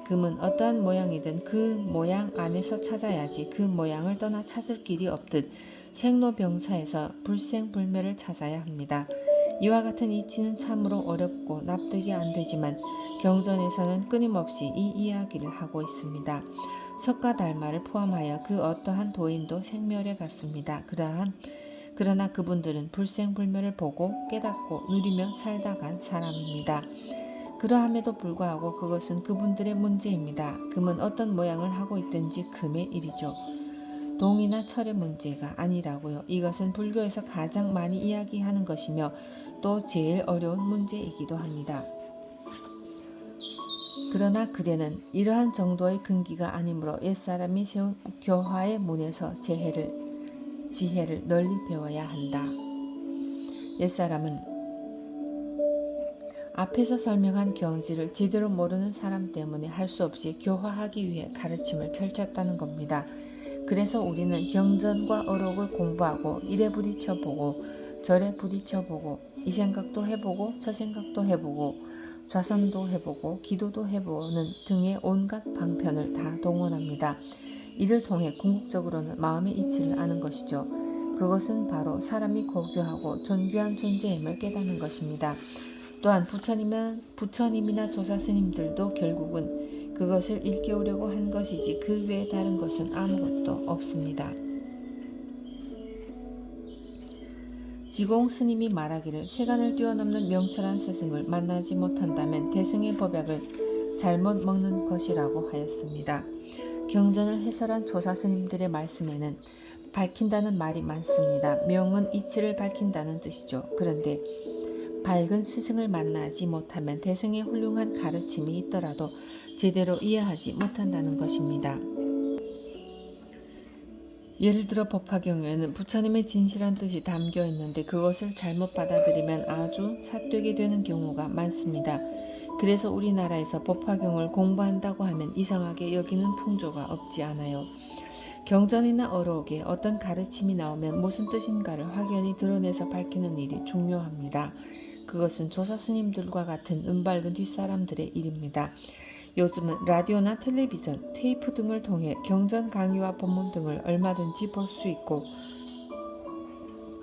금은 어떠한 모양이든 그 모양 안에서 찾아야지 그 모양을 떠나 찾을 길이 없듯 생로병사에서 불생불멸을 찾아야 합니다. 이와 같은 이치는 참으로 어렵고 납득이 안 되지만 경전에서는 끊임없이 이 이야기를 하고 있습니다. 석가 달마를 포함하여 그 어떠한 도인도 생멸에 갔습니다. 그러나 그분들은 불생불멸을 보고 깨닫고 누리며 살다 간 사람입니다. 그러함에도 불구하고 그것은 그분들의 문제입니다. 금은 어떤 모양을 하고 있든지 금의 일이죠. 동이나 철의 문제가 아니라고요. 이것은 불교에서 가장 많이 이야기하는 것이며 또 제일 어려운 문제이기도 합니다. 그러나 그대는 이러한 정도의 근기가 아니므로 옛사람이 세운 교화의 문에서 지혜를 널리 배워야 한다. 옛사람은 앞에서 설명한 경지를 제대로 모르는 사람 때문에 할 수 없이 교화하기 위해 가르침을 펼쳤다는 겁니다. 그래서 우리는 경전과 어록을 공부하고 이래 부딪혀보고 저래 부딪혀보고 이 생각도 해보고 저 생각도 해보고 좌선도 해보고 기도도 해보는 등의 온갖 방편을 다 동원합니다. 이를 통해 궁극적으로는 마음의 이치를 아는 것이죠. 그것은 바로 사람이 고귀하고 존귀한 존재임을 깨닫는 것입니다. 또한 부처님이나 조사스님들도 결국은 그것을 일깨우려고 한 것이지 그 외에 다른 것은 아무것도 없습니다. 지공 스님이 말하기를 세간을 뛰어넘는 명철한 스승을 만나지 못한다면 대승의 법약을 잘못 먹는 것이라고 하였습니다. 경전을 해설한 조사스님들의 말씀에는 밝힌다는 말이 많습니다. 명은 이치를 밝힌다는 뜻이죠. 그런데 밝은 스승을 만나지 못하면 대승의 훌륭한 가르침이 있더라도 제대로 이해하지 못한다는 것입니다. 예를 들어 법화경에는 부처님의 진실한 뜻이 담겨 있는데 그것을 잘못 받아들이면 아주 삿되게 되는 경우가 많습니다. 그래서 우리나라에서 법화경을 공부한다고 하면 이상하게 여기는 풍조가 없지 않아요. 경전이나 어록에 어떤 가르침이 나오면 무슨 뜻인가를 확연히 드러내서 밝히는 일이 중요합니다. 그것은 조사스님들과 같은 은밝은 뒷사람들의 일입니다. 요즘은 라디오나 텔레비전, 테이프 등을 통해 경전 강의와 본문 등을 얼마든지 볼 수 있고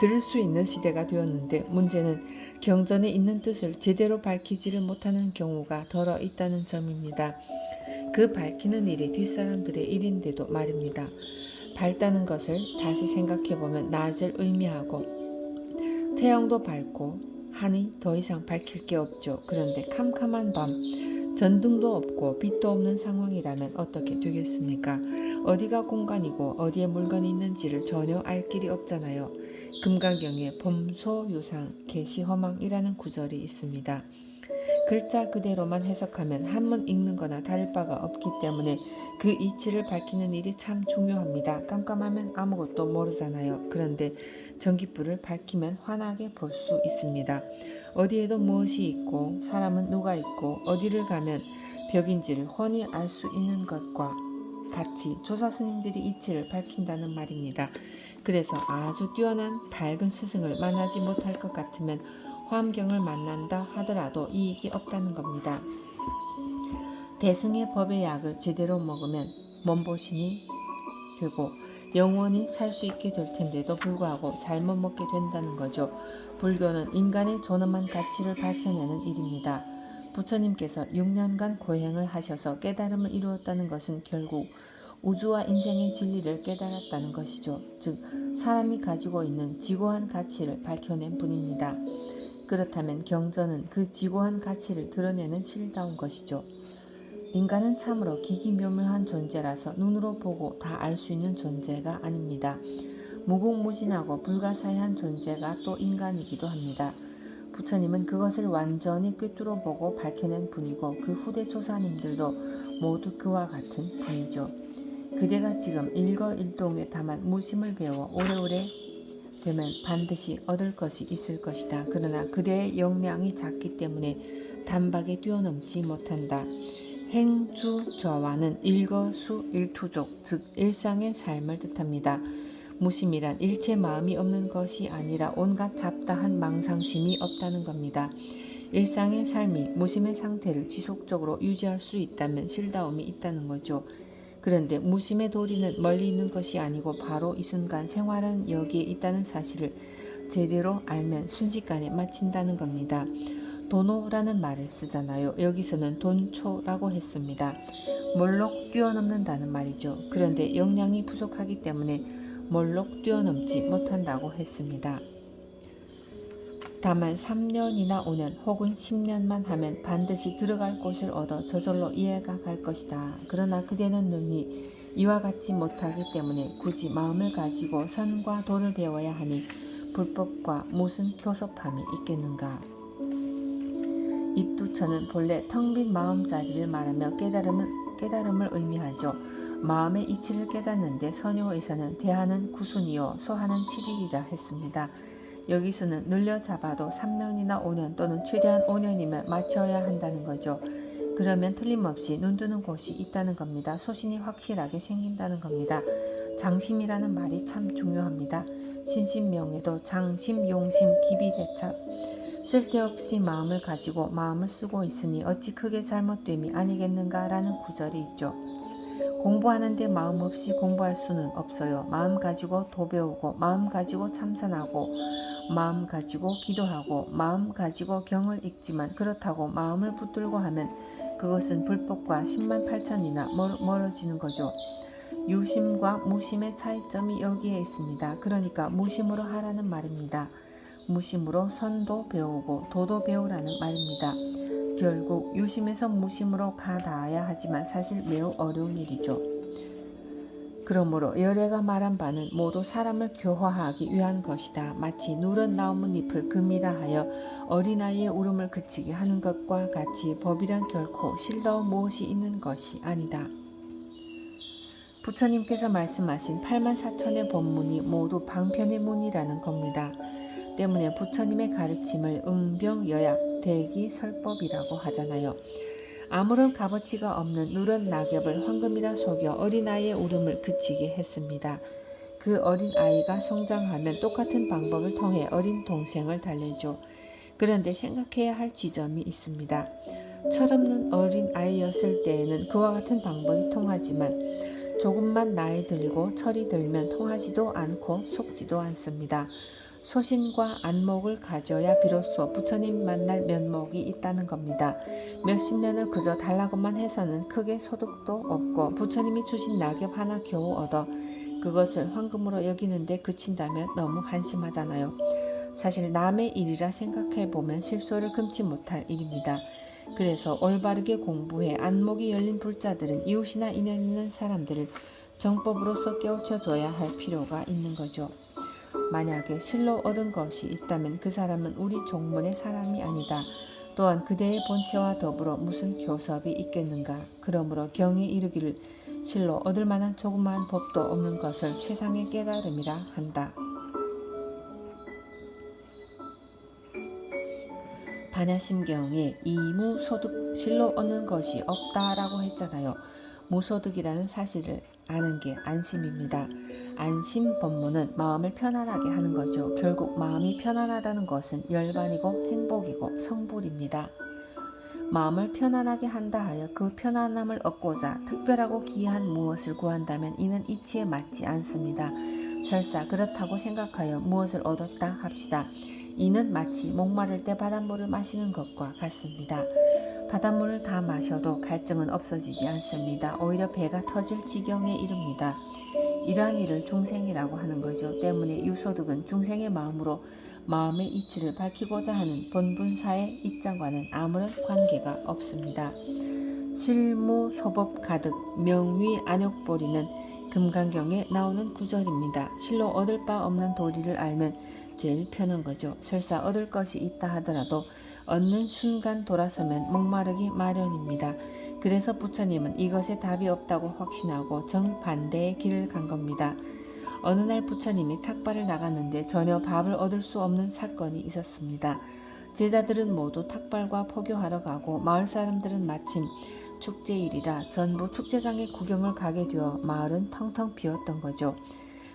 들을 수 있는 시대가 되었는데 문제는 경전에 있는 뜻을 제대로 밝히지를 못하는 경우가 더러 있다는 점입니다. 그 밝히는 일이 뒷사람들의 일인데도 말입니다. 밝다는 것을 다시 생각해보면 낮을 의미하고 태양도 밝고 하니 더 이상 밝힐 게 없죠. 그런데 캄캄한 밤 전등도 없고 빛도 없는 상황이라면 어떻게 되겠습니까? 어디가 공간이고 어디에 물건이 있는지를 전혀 알 길이 없잖아요. 금강경에 범소유상 계시허망이라는 구절이 있습니다. 글자 그대로만 해석하면 한문 읽는 거나 다를 바가 없기 때문에 그 이치를 밝히는 일이 참 중요합니다. 깜깜하면 아무것도 모르잖아요. 그런데 전깃불을 밝히면 환하게 볼 수 있습니다. 어디에도 무엇이 있고 사람은 누가 있고 어디를 가면 벽인지를 훤히 알 수 있는 것과 같이 조사스님들이 이치를 밝힌다는 말입니다. 그래서 아주 뛰어난 밝은 스승을 만나지 못할 것 같으면 화엄경을 만난다 하더라도 이익이 없다는 겁니다. 대승의 법의 약을 제대로 먹으면 몸보신이 되고 영원히 살 수 있게 될 텐데도 불구하고 잘못 먹게 된다는 거죠. 불교는 인간의 존엄한 가치를 밝혀내는 일입니다. 부처님께서 6년간 고행을 하셔서 깨달음을 이루었다는 것은 결국 우주와 인생의 진리를 깨달았다는 것이죠. 즉 사람이 가지고 있는 지고한 가치를 밝혀낸 분입니다. 그렇다면 경전은 그 지고한 가치를 드러내는 실다운 것이죠. 인간은 참으로 기기묘묘한 존재라서 눈으로 보고 다 알 수 있는 존재가 아닙니다. 무궁무진하고 불가사의한 존재가 또 인간이기도 합니다. 부처님은 그것을 완전히 꿰뚫어 보고 밝혀낸 분이고 그 후대 조사님들도 모두 그와 같은 분이죠. 그대가 지금 일거일동에 담한 무심을 배워 오래오래 되면 반드시 얻을 것이 있을 것이다. 그러나 그대의 역량이 작기 때문에 단박에 뛰어넘지 못한다. 행주저와는 일거수일투족, 즉 일상의 삶을 뜻합니다. 무심이란 일체 마음이 없는 것이 아니라 온갖 잡다한 망상심이 없다는 겁니다. 일상의 삶이 무심의 상태를 지속적으로 유지할 수 있다면 실다움이 있다는 거죠. 그런데 무심의 도리는 멀리 있는 것이 아니고 바로 이 순간 생활은 여기에 있다는 사실을 제대로 알면 순식간에 마친다는 겁니다. 도노라는 말을 쓰잖아요. 여기서는 돈초라고 했습니다. 몰록 뛰어넘는다는 말이죠. 그런데 역량이 부족하기 때문에 몰록 뛰어넘지 못한다고 했습니다. 다만 3년이나 5년 혹은 10년만 하면 반드시 들어갈 곳을 얻어 저절로 이해가 갈 것이다. 그러나 그대는 능히 이와 같지 못하기 때문에 굳이 마음을 가지고 선과 도를 배워야 하니 불법과 무슨 교섭함이 있겠는가. 입두처는 본래 텅 빈 마음자리를 말하며 깨달음을 의미하죠. 마음의 이치를 깨닫는데 선요에서는 대하는 9순이요 소하는 7일이라 했습니다. 여기서는 늘려 잡아도 3년이나 5년 또는 최대한 5년이면 마쳐야 한다는 거죠. 그러면 틀림없이 눈뜨는 곳이 있다는 겁니다. 소신이 확실하게 생긴다는 겁니다. 장심이라는 말이 참 중요합니다. 신신명에도 장심, 용심, 기비대착 쓸데없이 마음을 가지고 마음을 쓰고 있으니 어찌 크게 잘못됨이 아니겠는가 라는 구절이 있죠. 공부하는데 마음 없이 공부할 수는 없어요. 마음 가지고 도 배우고 마음 가지고 참선하고 마음 가지고 기도하고 마음 가지고 경을 읽지만 그렇다고 마음을 붙들고 하면 그것은 불법과 10만 8천이나 멀어지는 거죠. 유심과 무심의 차이점이 여기에 있습니다. 그러니까 무심으로 하라는 말입니다. 무심으로 선도 배우고 도도 배우라는 말입니다. 결국 유심에서 무심으로 가 닿아야 하지만 사실 매우 어려운 일이죠. 그러므로 열애가 말한 바는 모두 사람을 교화하기 위한 것이다. 마치 누런 나뭇잎을 금이라 하여 어린아이의 울음을 그치게 하는 것과 같이 법이란 결코 실다운 무엇이 있는 것이 아니다. 부처님께서 말씀하신 8만 4천의 법문이 모두 방편의 문이라는 겁니다. 때문에 부처님의 가르침을 응병여약, 대기설법이라고 하잖아요. 아무런 값어치가 없는 누런 낙엽을 황금이라 속여 어린아이의 울음을 그치게 했습니다. 그 어린아이가 성장하면 똑같은 방법을 통해 어린 동생을 달래죠. 그런데 생각해야 할 지점이 있습니다. 철없는 어린아이였을 때에는 그와 같은 방법이 통하지만 조금만 나이 들고 철이 들면 통하지도 않고 속지도 않습니다. 소신과 안목을 가져야 비로소 부처님 만날 면목이 있다는 겁니다. 몇십 년을 그저 달라고만 해서는 크게 소득도 없고 부처님이 주신 낙엽 하나 겨우 얻어 그것을 황금으로 여기는데 그친다면 너무 한심하잖아요. 사실 남의 일이라 생각해보면 실소를 금치 못할 일입니다. 그래서 올바르게 공부해 안목이 열린 불자들은 이웃이나 인연 있는 사람들을 정법으로서 깨우쳐줘야 할 필요가 있는 거죠. 만약에 실로 얻은 것이 있다면 그 사람은 우리 종문의 사람이 아니다. 또한 그대의 본체와 더불어 무슨 교섭이 있겠는가. 그러므로 경에 이르기를 실로 얻을 만한 조그마한 법도 없는 것을 최상의 깨달음이라 한다. 반야심경에 이무소득 실로 얻는 것이 없다라고 했잖아요. 무소득이라는 사실을 아는 게 안심입니다. 안심 법문은 마음을 편안하게 하는 거죠. 결국 마음이 편안하다는 것은 열반이고 행복이고 성불입니다. 마음을 편안하게 한다 하여 그 편안함을 얻고자 특별하고 귀한 무엇을 구한다면 이는 이치에 맞지 않습니다. 설사 그렇다고 생각하여 무엇을 얻었다 합시다. 이는 마치 목마를 때 바닷물을 마시는 것과 같습니다. 바닷물을 다 마셔도 갈증은 없어지지 않습니다. 오히려 배가 터질 지경에 이릅니다. 이러한 일을 중생이라고 하는 거죠. 때문에 유소득은 중생의 마음으로 마음의 이치를 밝히고자 하는 본분사의 입장과는 아무런 관계가 없습니다. 실무소법 가득 명위 안욕보리는 금강경에 나오는 구절입니다. 실로 얻을 바 없는 도리를 알면 제일 편한 거죠. 설사 얻을 것이 있다 하더라도 얻는 순간 돌아서면 목마르기 마련입니다. 그래서 부처님은 이것에 답이 없다고 확신하고 정반대의 길을 간 겁니다. 어느 날 부처님이 탁발을 나갔는데 전혀 밥을 얻을 수 없는 사건이 있었습니다. 제자들은 모두 탁발과 포교하러 가고 마을 사람들은 마침 축제일이라 전부 축제장에 구경을 가게 되어 마을은 텅텅 비었던 거죠.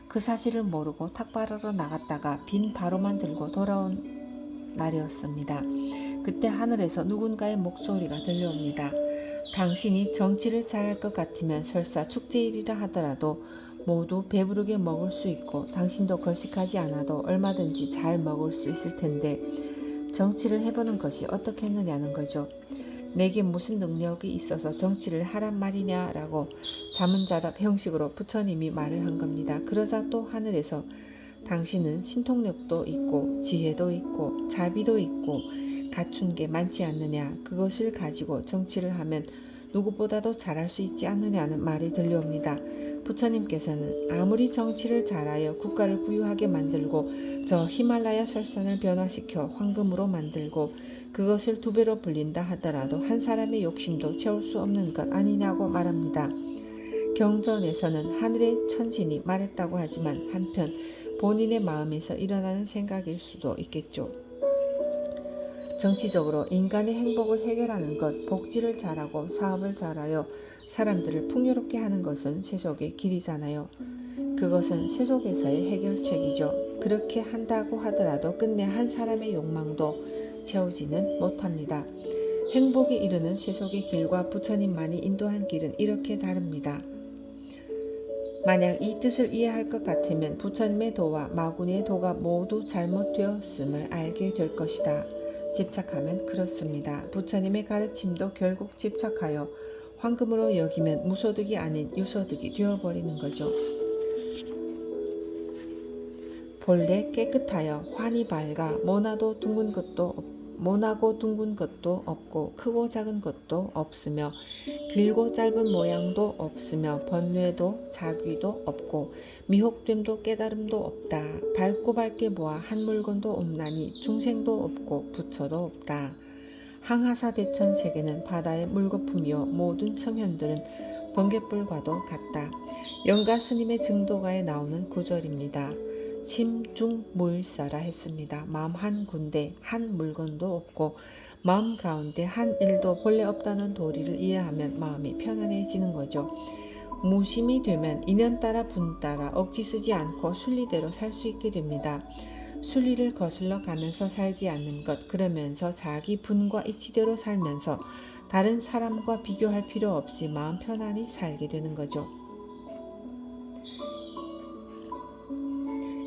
그 사실을 모르고 탁발하러 나갔다가 빈 바로만 들고 돌아온 날이었습니다. 그때 하늘에서 누군가의 목소리가 들려옵니다. 당신이 정치를 잘할 것 같으면 설사 축제일이라 하더라도 모두 배부르게 먹을 수 있고 당신도 거식하지 않아도 얼마든지 잘 먹을 수 있을 텐데 정치를 해보는 것이 어떻겠느냐는 거죠. 내게 무슨 능력이 있어서 정치를 하란 말이냐라고 자문자답 형식으로 부처님이 말을 한 겁니다. 그러자 또 하늘에서 당신은 신통력도 있고 지혜도 있고 자비도 있고 갖춘 게 많지 않느냐. 그것을 가지고 정치를 하면 누구보다도 잘할 수 있지 않느냐는 말이 들려옵니다. 부처님께서는 아무리 정치를 잘하여 국가를 부유하게 만들고 저 히말라야 설산을 변화시켜 황금으로 만들고 그것을 2배로 불린다 하더라도 한 사람의 욕심도 채울 수 없는 것 아니냐고 말합니다. 경전에서는 하늘의 천신이 말했다고 하지만 한편 본인의 마음에서 일어나는 생각일 수도 있겠죠. 정치적으로 인간의 행복을 해결하는 것, 복지를 잘하고 사업을 잘하여 사람들을 풍요롭게 하는 것은 세속의 길이잖아요. 그것은 세속에서의 해결책이죠. 그렇게 한다고 하더라도 끝내 한 사람의 욕망도 채우지는 못합니다. 행복에 이르는 세속의 길과 부처님만이 인도한 길은 이렇게 다릅니다. 만약 이 뜻을 이해할 것 같으면 부처님의 도와 마구니의 도가 모두 잘못되었음을 알게 될 것이다. 집착하면 그렇습니다. 부처님의 가르침도 결국 집착하여 황금으로 여기면 무소득이 아닌 유소득이 되어버리는 거죠. 본래 깨끗하여 환히 밝아 모나고 둥근 것도 없고 크고 작은 것도 없으며 길고 짧은 모양도 없으며 번뇌도 자귀도 없고 미혹됨도 깨달음도 없다. 밝고 밝게 보아 한 물건도 없나니 중생도 없고 부처도 없다. 항하사 대천 세계는 바다의 물거품이요 모든 성현들은 번갯불과도 같다. 영가 스님의 증도가에 나오는 구절입니다. 심중무일사라 했습니다. 마음 한 군데 한 물건도 없고 마음 가운데 한 일도 본래 없다는 도리를 이해하면 마음이 편안해지는 거죠. 무심이 되면 인연 따라 분 따라 억지 쓰지 않고 순리대로 살 수 있게 됩니다. 순리를 거슬러 가면서 살지 않는 것, 그러면서 자기 분과 이치대로 살면서 다른 사람과 비교할 필요 없이 마음 편안히 살게 되는 거죠.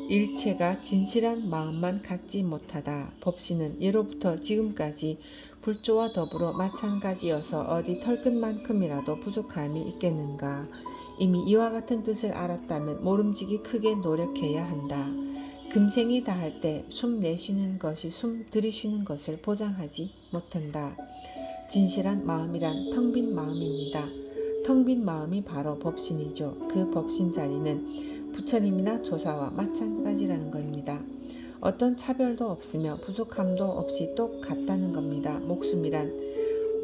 일체가 진실한 마음만 갖지 못하다. 법신은 예로부터 지금까지 불조와 더불어 마찬가지여서 어디 털끝만큼이라도 부족함이 있겠는가. 이미 이와 같은 뜻을 알았다면 모름지기 크게 노력해야 한다. 금생이 다할 때 숨 내쉬는 것이 숨 들이쉬는 것을 보장하지 못한다. 진실한 마음이란 텅 빈 마음입니다. 텅 빈 마음이 바로 법신이죠. 그 법신 자리는 부처님이나 조사와 마찬가지라는 겁니다. 어떤 차별도 없으며 부족함도 없이 똑같다는 겁니다. 목숨이란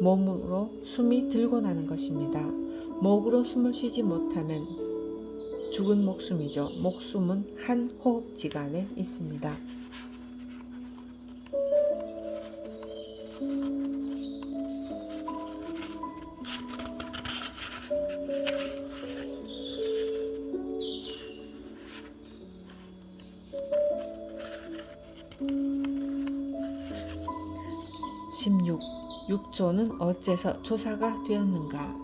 몸으로 숨이 들고 나는 것입니다. 목으로 숨을 쉬지 못하면 죽은 목숨이죠. 목숨은 한 호흡지간에 있습니다. 16. 육조는 어째서 조사가 되었는가?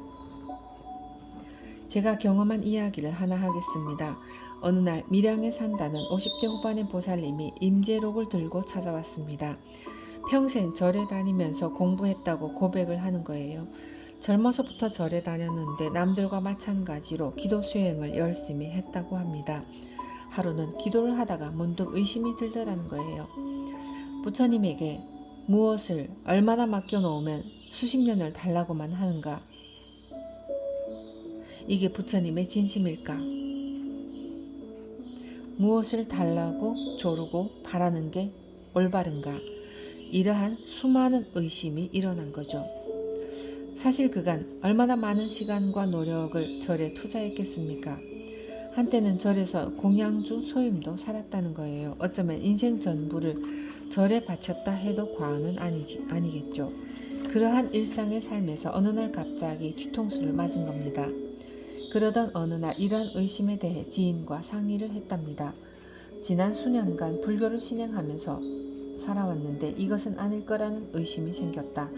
제가 경험한 이야기를 하나 하겠습니다. 어느 날 밀양에 산다는 50대 후반의 보살님이 임재록을 들고 찾아왔습니다. 평생 절에 다니면서 공부했다고 고백을 하는 거예요. 젊어서부터 절에 다녔는데 남들과 마찬가지로 기도 수행을 열심히 했다고 합니다. 하루는 기도를 하다가 문득 의심이 들더라는 거예요. 부처님에게 무엇을 얼마나 맡겨놓으면 수십 년을 달라고만 하는가? 이게 부처님의 진심일까? 무엇을 달라고 조르고 바라는 게 올바른가? 이러한 수많은 의심이 일어난 거죠. 사실 그간 얼마나 많은 시간과 노력을 절에 투자했겠습니까? 한때는 절에서 공양주 소임도 살았다는 거예요. 어쩌면 인생 전부를 절에 바쳤다 해도 과언은 아니겠죠. 그러한 일상의 삶에서 어느 날 갑자기 뒤통수를 맞은 겁니다. 그러던 어느 날 이러한 의심에 대해 지인과 상의를 했답니다. 지난 수년간 불교를 신행하면서 살아왔는데 이것은 아닐 거라는 의심이 생겼다.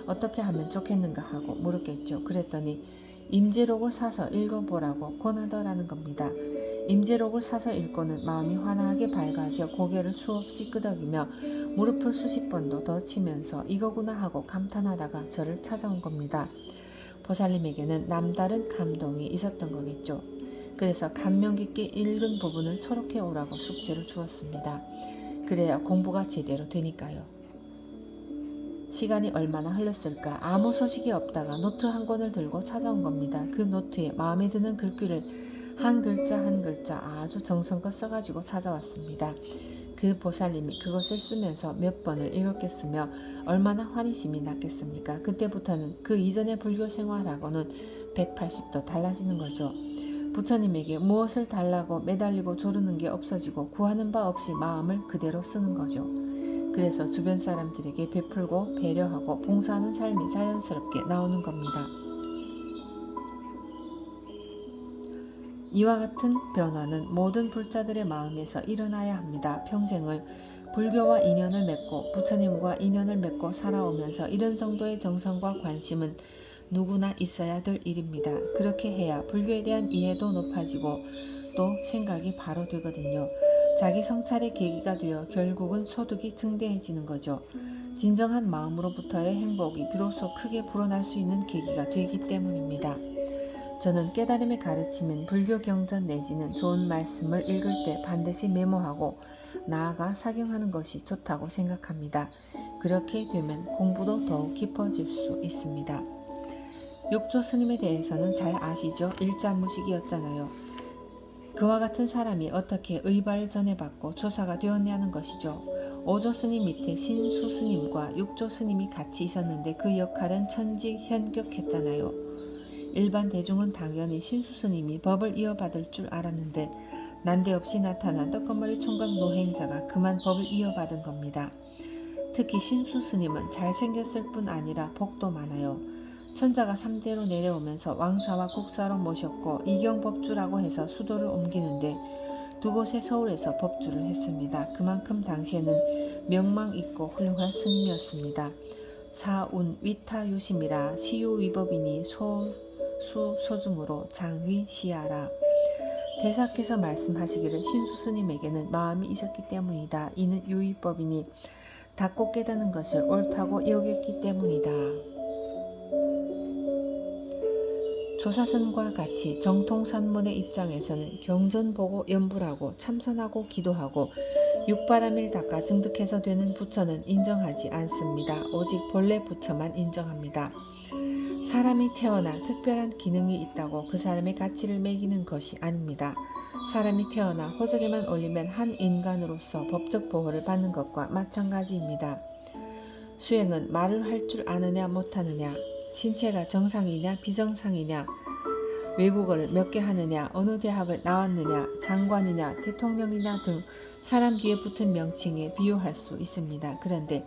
어떻게 하면 좋겠는가 하고 물었겠죠. 그랬더니 임재록을 사서 읽어보라고 권하더라는 겁니다. 임재록을 사서 읽고는 마음이 환하게 밝아져 고개를 수없이 끄덕이며 무릎을 수십 번도 더 치면서 이거구나 하고 감탄하다가 저를 찾아온 겁니다. 보살님에게는 남다른 감동이 있었던 거겠죠. 그래서 감명 깊게 읽은 부분을 초록해 오라고 숙제를 주었습니다. 그래야 공부가 제대로 되니까요. 시간이 얼마나 흘렀을까? 아무 소식이 없다가 노트 한 권을 들고 찾아온 겁니다. 그 노트에 마음에 드는 글귀를 한 글자 한 글자 아주 정성껏 써가지고 찾아왔습니다. 그 보살님이 그것을 쓰면서 몇 번을 읽었겠으며 얼마나 환희심이 났겠습니까? 그때부터는 그 이전의 불교 생활하고는 180도 달라지는 거죠. 부처님에게 무엇을 달라고 매달리고 조르는 게 없어지고 구하는 바 없이 마음을 그대로 쓰는 거죠. 그래서 주변 사람들에게 베풀고 배려하고 봉사하는 삶이 자연스럽게 나오는 겁니다. 이와 같은 변화는 모든 불자들의 마음에서 일어나야 합니다. 평생을 불교와 인연을 맺고 부처님과 인연을 맺고 살아오면서 이런 정도의 정성과 관심은 누구나 있어야 될 일입니다. 그렇게 해야 불교에 대한 이해도 높아지고 또 생각이 바로 되거든요. 자기 성찰의 계기가 되어 결국은 소득이 증대해지는 거죠. 진정한 마음으로부터의 행복이 비로소 크게 불어날 수 있는 계기가 되기 때문입니다. 저는 깨달음의 가르침인 불교 경전 내지는 좋은 말씀을 읽을 때 반드시 메모하고 나아가 작용하는 것이 좋다고 생각합니다. 그렇게 되면 공부도 더욱 깊어질 수 있습니다. 육조 스님에 대해서는 잘 아시죠? 일자무식이었잖아요. 그와 같은 사람이 어떻게 의발을 전해받고 조사가 되었냐는 것이죠. 오조 스님 밑에 신수 스님과 육조 스님이 같이 있었는데 그 역할은 천지현격했잖아요. 일반 대중은 당연히 신수 스님이 법을 이어받을 줄 알았는데 난데없이 나타난 떡거머리 총각 노행자가 그만 법을 이어받은 겁니다. 특히 신수 스님은 잘생겼을 뿐 아니라 복도 많아요. 천자가 3대로 내려오면서 왕사와 국사로 모셨고 이경법주라고 해서 수도를 옮기는데 두 곳의 서울에서 법주를 했습니다. 그만큼 당시에는 명망 있고 훌륭한 스님이었습니다. 사운 위타유심이라 시유위법이니 소중으로 장위시하라. 대사께서 말씀하시기를 신수 스님에게는 마음이 있었기 때문이다. 이는 유의법이니 닫고 깨닫는 것을 옳다고 여겼기 때문이다. 조사선과 같이 정통산문의 입장에서는 경전 보고 연불하고 참선하고 기도하고 육바라밀 닦아 증득해서 되는 부처는 인정하지 않습니다. 오직 본래 부처만 인정합니다. 사람이 태어나 특별한 기능이 있다고 그 사람의 가치를 매기는 것이 아닙니다. 사람이 태어나 호적에만 올리면 한 인간으로서 법적 보호를 받는 것과 마찬가지입니다. 수행은 말을 할 줄 아느냐 못하느냐, 신체가 정상이냐 비정상이냐, 외국어를 몇 개 하느냐, 어느 대학을 나왔느냐, 장관이냐 대통령이냐 등 사람 뒤에 붙은 명칭에 비유할 수 있습니다. 그런데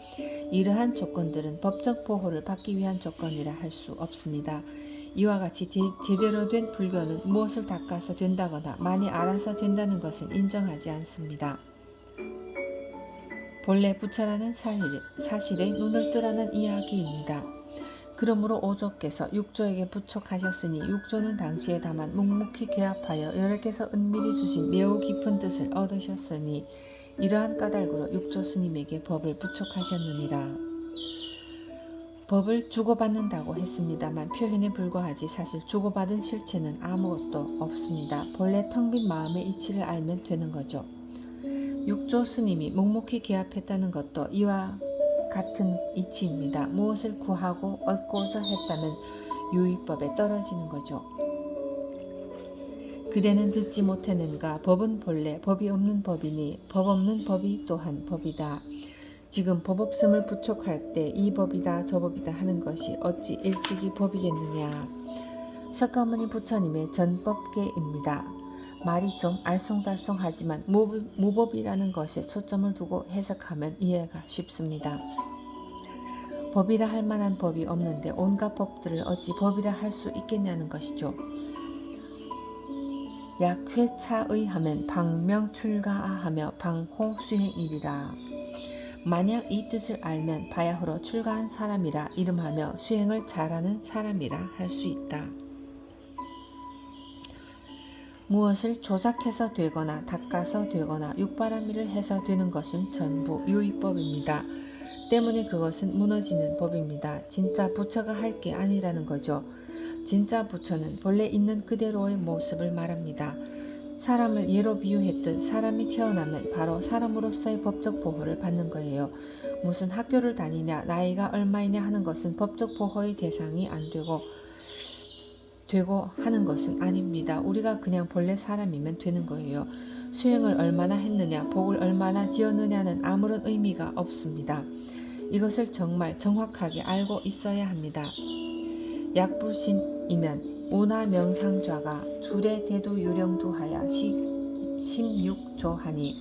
이러한 조건들은 법적 보호를 받기 위한 조건이라 할 수 없습니다. 이와 같이 제대로 된 불교는 무엇을 닦아서 된다거나 많이 알아서 된다는 것은 인정하지 않습니다. 본래 부처라는 사실에 눈을 뜨라는 이야기입니다. 그러므로 오조께서 육조에게 부촉하셨으니 육조는 당시에 다만 묵묵히 개합하여 여러께서 은밀히 주신 매우 깊은 뜻을 얻으셨으니 이러한 까닭으로 육조 스님에게 법을 부촉하셨느니라. 법을 주고받는다고 했습니다만 표현에 불과하지 사실 주고받은 실체는 아무것도 없습니다. 본래 텅 빈 마음의 이치를 알면 되는 거죠. 육조 스님이 묵묵히 개합했다는 것도 이와 같은 이치입니다. 무엇을 구하고 얻고자 했다면 유의법에 떨어지는 거죠. 그대는 듣지 못했는가? 법은 본래 법이 없는 법이니 법 없는 법이 또한 법이다. 지금 법 없음을 부촉할 때 이 법이다 저 법이다 하는 것이 어찌 일찍이 법이겠느냐. 석가모니 부처님의 전법계입니다. 말이 좀 알쏭달쏭하지만 무법이라는 것에 초점을 두고 해석하면 이해가 쉽습니다. 법이라 할 만한 법이 없는데 온갖 법들을 어찌 법이라 할 수 있겠냐는 것이죠. 약회차의하면 방명출가하며 방호수행이리라. 만약 이 뜻을 알면 바야흐로 출가한 사람이라 이름하며 수행을 잘하는 사람이라 할 수 있다. 무엇을 조작해서 되거나 닦아서 되거나 육바라밀을 해서 되는 것은 전부 유의법입니다. 때문에 그것은 무너지는 법입니다. 진짜 부처가 할 게 아니라는 거죠. 진짜 부처는 본래 있는 그대로의 모습을 말합니다. 사람을 예로 비유했듯 사람이 태어나면 바로 사람으로서의 법적 보호를 받는 거예요. 무슨 학교를 다니냐, 나이가 얼마이냐 하는 것은 법적 보호의 대상이 안 되고 하는 것은 아닙니다. 우리가 그냥 본래 사람이면 되는 거예요. 수행을 얼마나 했느냐, 복을 얼마나 지었느냐는 아무런 의미가 없습니다. 이것을 정말 정확하게 알고 있어야 합니다. 약불신이면 우나명상좌가 줄에 대도 유령두하야 16조하니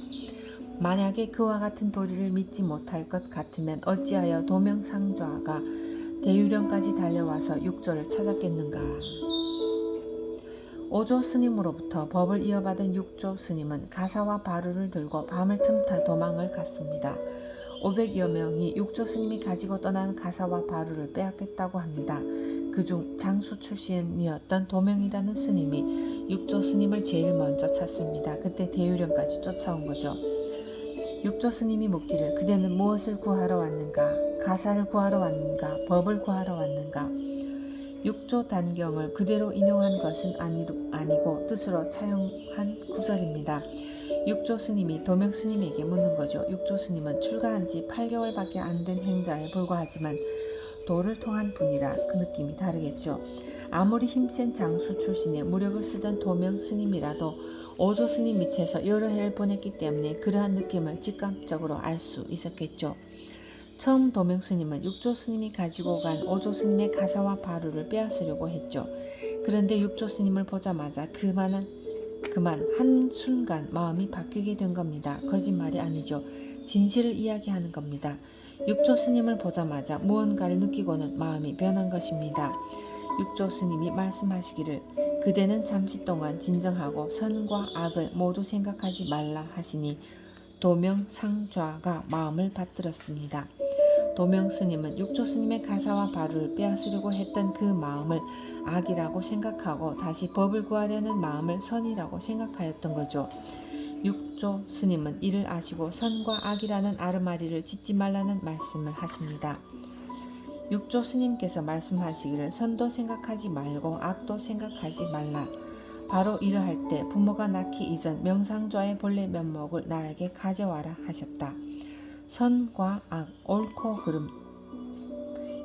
만약에 그와 같은 도리를 믿지 못할 것 같으면 어찌하여 도명상좌가 대유령까지 달려와서 육조를 찾았겠는가. 오조 스님으로부터 법을 이어받은 육조 스님은 가사와 바루를 들고 밤을 틈타 도망을 갔습니다. 500여 명이 육조 스님이 가지고 떠난 가사와 바루를 빼앗겠다고 합니다. 그중 장수 출신이었던 도명이라는 스님이 육조 스님을 제일 먼저 찾습니다. 그때 대유령까지 쫓아온 거죠. 육조 스님이 묻기를 그대는 무엇을 구하러 왔는가? 가사를 구하러 왔는가? 법을 구하러 왔는가? 육조 단경을 그대로 인용한 것은 아니고 뜻으로 차용한 구절입니다. 육조 스님이 도명 스님에게 묻는 거죠. 육조 스님은 출가한 지 8개월밖에 안 된 행자에 불과하지만 도를 통한 분이라 그 느낌이 다르겠죠. 아무리 힘센 장수 출신의 무력을 쓰던 도명 스님이라도 오조 스님 밑에서 여러 해를 보냈기 때문에 그러한 느낌을 직감적으로 알 수 있었겠죠. 처음 도명 스님은 육조 스님이 가지고 간 오조 스님의 가사와 바루를 빼앗으려고 했죠. 그런데 육조 스님을 보자마자 그만 한순간 마음이 바뀌게 된 겁니다. 거짓말이 아니죠. 진실을 이야기하는 겁니다. 육조 스님을 보자마자 무언가를 느끼고는 마음이 변한 것입니다. 육조 스님이 말씀하시기를 그대는 잠시 동안 진정하고 선과 악을 모두 생각하지 말라 하시니 도명상좌가 마음을 받들었습니다. 도명 스님은 육조 스님의 가사와 바루를 빼앗으려고 했던 그 마음을 악이라고 생각하고 다시 법을 구하려는 마음을 선이라고 생각하였던 거죠. 육조 스님은 이를 아시고 선과 악이라는 아르마리를 짓지 말라는 말씀을 하십니다. 육조 스님께서 말씀하시기를 선도 생각하지 말고 악도 생각하지 말라. 바로 이러할 때 부모가 낳기 이전 명상좌의 본래 면목을 나에게 가져와라 하셨다. 선과 악, 옳고 그름,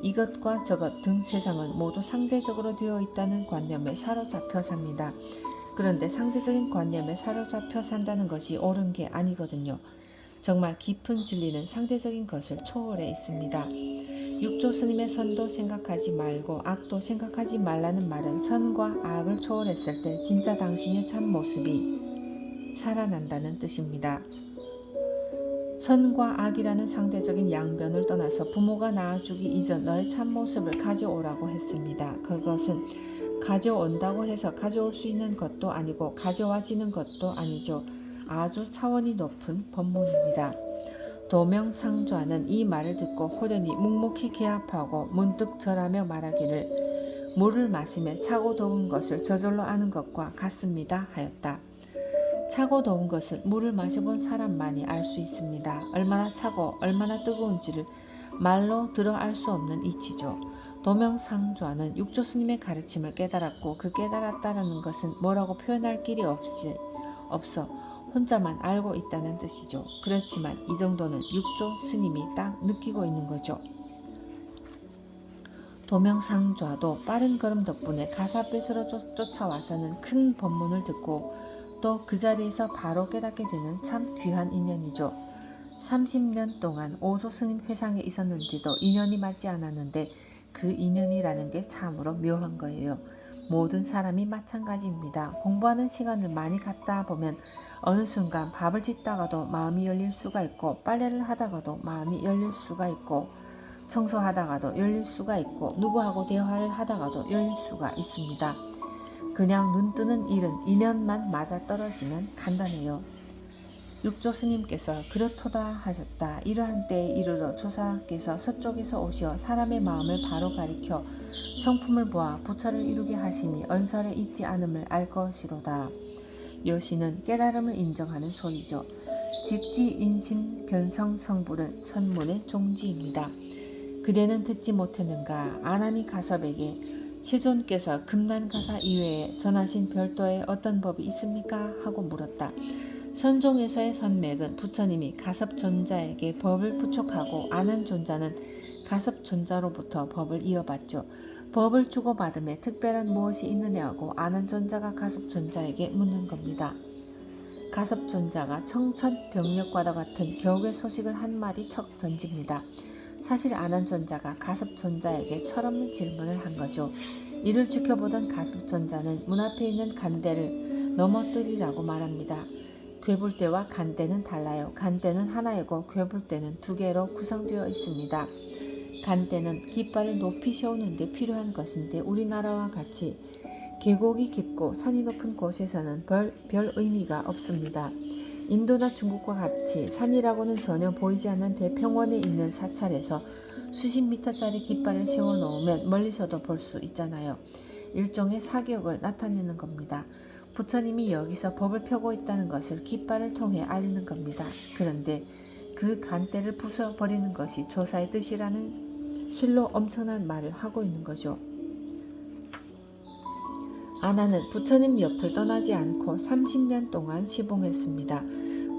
이것과 저것 등 세상은 모두 상대적으로 되어 있다는 관념에 사로잡혀 삽니다. 그런데 상대적인 관념에 사로잡혀 산다는 것이 옳은 게 아니거든요. 정말 깊은 진리는 상대적인 것을 초월해 있습니다. 육조 스님의 선도 생각하지 말고 악도 생각하지 말라는 말은 선과 악을 초월했을 때 진짜 당신의 참 모습이 살아난다는 뜻입니다. 선과 악이라는 상대적인 양변을 떠나서 부모가 낳아주기 이전 너의 참모습을 가져오라고 했습니다. 그것은 가져온다고 해서 가져올 수 있는 것도 아니고 가져와지는 것도 아니죠. 아주 차원이 높은 법문입니다. 도명상좌는 이 말을 듣고 호련히 묵묵히 개합하고 문득 절하며 말하기를 물을 마시며 차고 더운 것을 저절로 아는 것과 같습니다 하였다. 차고 더운 것은 물을 마셔본 사람만이 알 수 있습니다. 얼마나 차고 얼마나 뜨거운지를 말로 들어 알 수 없는 이치죠. 도명상좌는 육조 스님의 가르침을 깨달았고 그 깨달았다라는 것은 뭐라고 표현할 길이 없어 혼자만 알고 있다는 뜻이죠. 그렇지만 이 정도는 육조 스님이 딱 느끼고 있는 거죠. 도명상좌도 빠른 걸음 덕분에 가사뱃으로 쫓아와서는 큰 법문을 듣고 또 그 자리에서 바로 깨닫게 되는 참 귀한 인연이죠. 30년 동안 오조 스님 회상에 있었는데도 인연이 맞지 않았는데 그 인연이라는 게 참으로 묘한 거예요. 모든 사람이 마찬가지입니다. 공부하는 시간을 많이 갖다 보면 어느 순간 밥을 짓다가도 마음이 열릴 수가 있고 빨래를 하다가도 마음이 열릴 수가 있고 청소하다가도 열릴 수가 있고 누구하고 대화를 하다가도 열릴 수가 있습니다. 그냥 눈 뜨는 일은 인연만 맞아떨어지면 간단해요. 육조 스님께서 그렇도다 하셨다. 이러한 때에 이르러 조사께서 서쪽에서 오시어 사람의 마음을 바로 가리켜 성품을 보아 부처를 이루게 하심이 언설에 있지 않음을 알 것이로다. 여시는 깨달음을 인정하는 소리죠. 직지 인심 견성 성불은 선문의 종지입니다. 그대는 듣지 못했는가? 아나니 가섭에게 세존께서 금난가사 이외에 전하신 별도의 어떤 법이 있습니까? 하고 물었다. 선종에서의 선맥은 부처님이 가섭존자에게 법을 부촉하고 아난존자는 가섭존자로부터 법을 이어받죠. 법을 주고받음에 특별한 무엇이 있느냐고 아난존자가 가섭존자에게 묻는 겁니다. 가섭존자가 청천벽력과도 같은 격의 소식을 한마디 척 던집니다. 사실 아난존자가 가섭존자에게 철없는 질문을 한 거죠. 이를 지켜보던 가섭존자는 문 앞에 있는 간대를 넘어뜨리라고 말합니다. 괴불대와 간대는 달라요. 간대는 하나이고 괴불대는 두 개로 구성되어 있습니다. 간대는 깃발을 높이 세우는 데 필요한 것인데 우리나라와 같이 계곡이 깊고 산이 높은 곳에서는 별 의미가 없습니다. 인도나 중국과 같이 산이라고는 전혀 보이지 않는 대평원에 있는 사찰에서 수십 미터짜리 깃발을 세워놓으면 멀리서도 볼 수 있잖아요. 일종의 사격을 나타내는 겁니다. 부처님이 여기서 법을 펴고 있다는 것을 깃발을 통해 알리는 겁니다. 그런데 그 간대를 부숴버리는 것이 조사의 뜻이라는 실로 엄청난 말을 하고 있는 거죠. 아나는 부처님 옆을 떠나지 않고 30년 동안 시봉했습니다.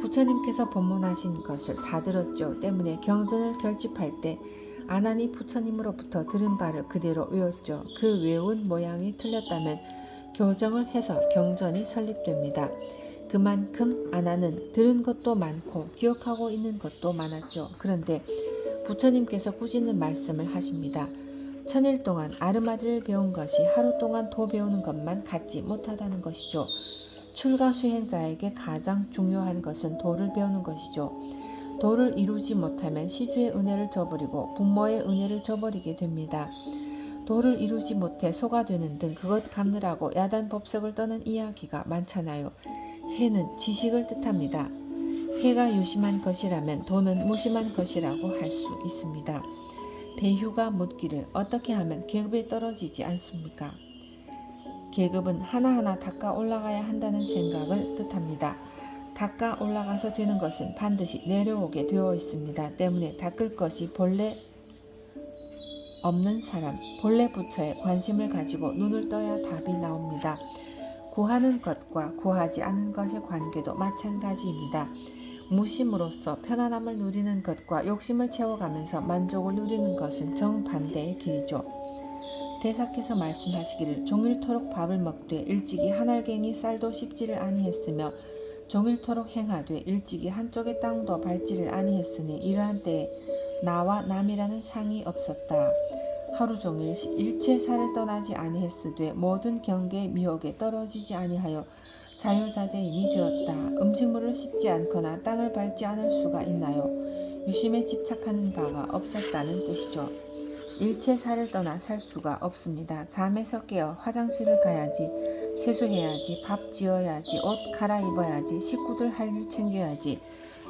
부처님께서 법문하신 것을 다 들었죠. 때문에 경전을 결집할 때 아난이 부처님으로부터 들은 바를 그대로 외웠죠. 그 외운 모양이 틀렸다면 교정을 해서 경전이 설립됩니다. 그만큼 아나는 들은 것도 많고 기억하고 있는 것도 많았죠. 그런데 부처님께서 꾸짖는 말씀을 하십니다. 1000일 동안 아르마디를 배운 것이 하루 동안 도 배우는 것만 같지 못하다는 것이죠. 출가 수행자에게 가장 중요한 것은 도를 배우는 것이죠. 도를 이루지 못하면 시주의 은혜를 저버리고 부모의 은혜를 저버리게 됩니다. 도를 이루지 못해 소가 되는 등 그것 갚느라고 야단 법석을 떠는 이야기가 많잖아요. 해는 지식을 뜻합니다. 해가 유심한 것이라면 도는 무심한 것이라고 할 수 있습니다. 배휴가 묻기를 어떻게 하면 계급에 떨어지지 않습니까? 계급은 하나하나 닦아 올라가야 한다는 생각을 뜻합니다. 닦아 올라가서 되는 것은 반드시 내려오게 되어 있습니다. 때문에 닦을 것이 본래 없는 사람, 본래 부처에 관심을 가지고 눈을 떠야 답이 나옵니다. 구하는 것과 구하지 않은 것의 관계도 마찬가지입니다. 무심으로써 편안함을 누리는 것과 욕심을 채워가면서 만족을 누리는 것은 정반대의 길이죠. 대사께서 말씀하시기를 종일토록 밥을 먹되 일찍이 한 알갱이 쌀도 씹지를 아니했으며 종일토록 행하되 일찍이 한쪽의 땅도 밟지를 아니했으니 이러한 때에 나와 남이라는 상이 없었다. 하루 종일 일체 살을 떠나지 아니했으되 모든 경계의 미혹에 떨어지지 아니하여 자유자재인이 되었다. 음식물을 씹지 않거나 땅을 밟지 않을 수가 있나요? 유심에 집착하는 바가 없었다는 뜻이죠. 일체 살을 떠나 살 수가 없습니다. 잠에서 깨어 화장실을 가야지, 세수해야지, 밥 지어야지, 옷 갈아입어야지, 식구들 할 일 챙겨야지,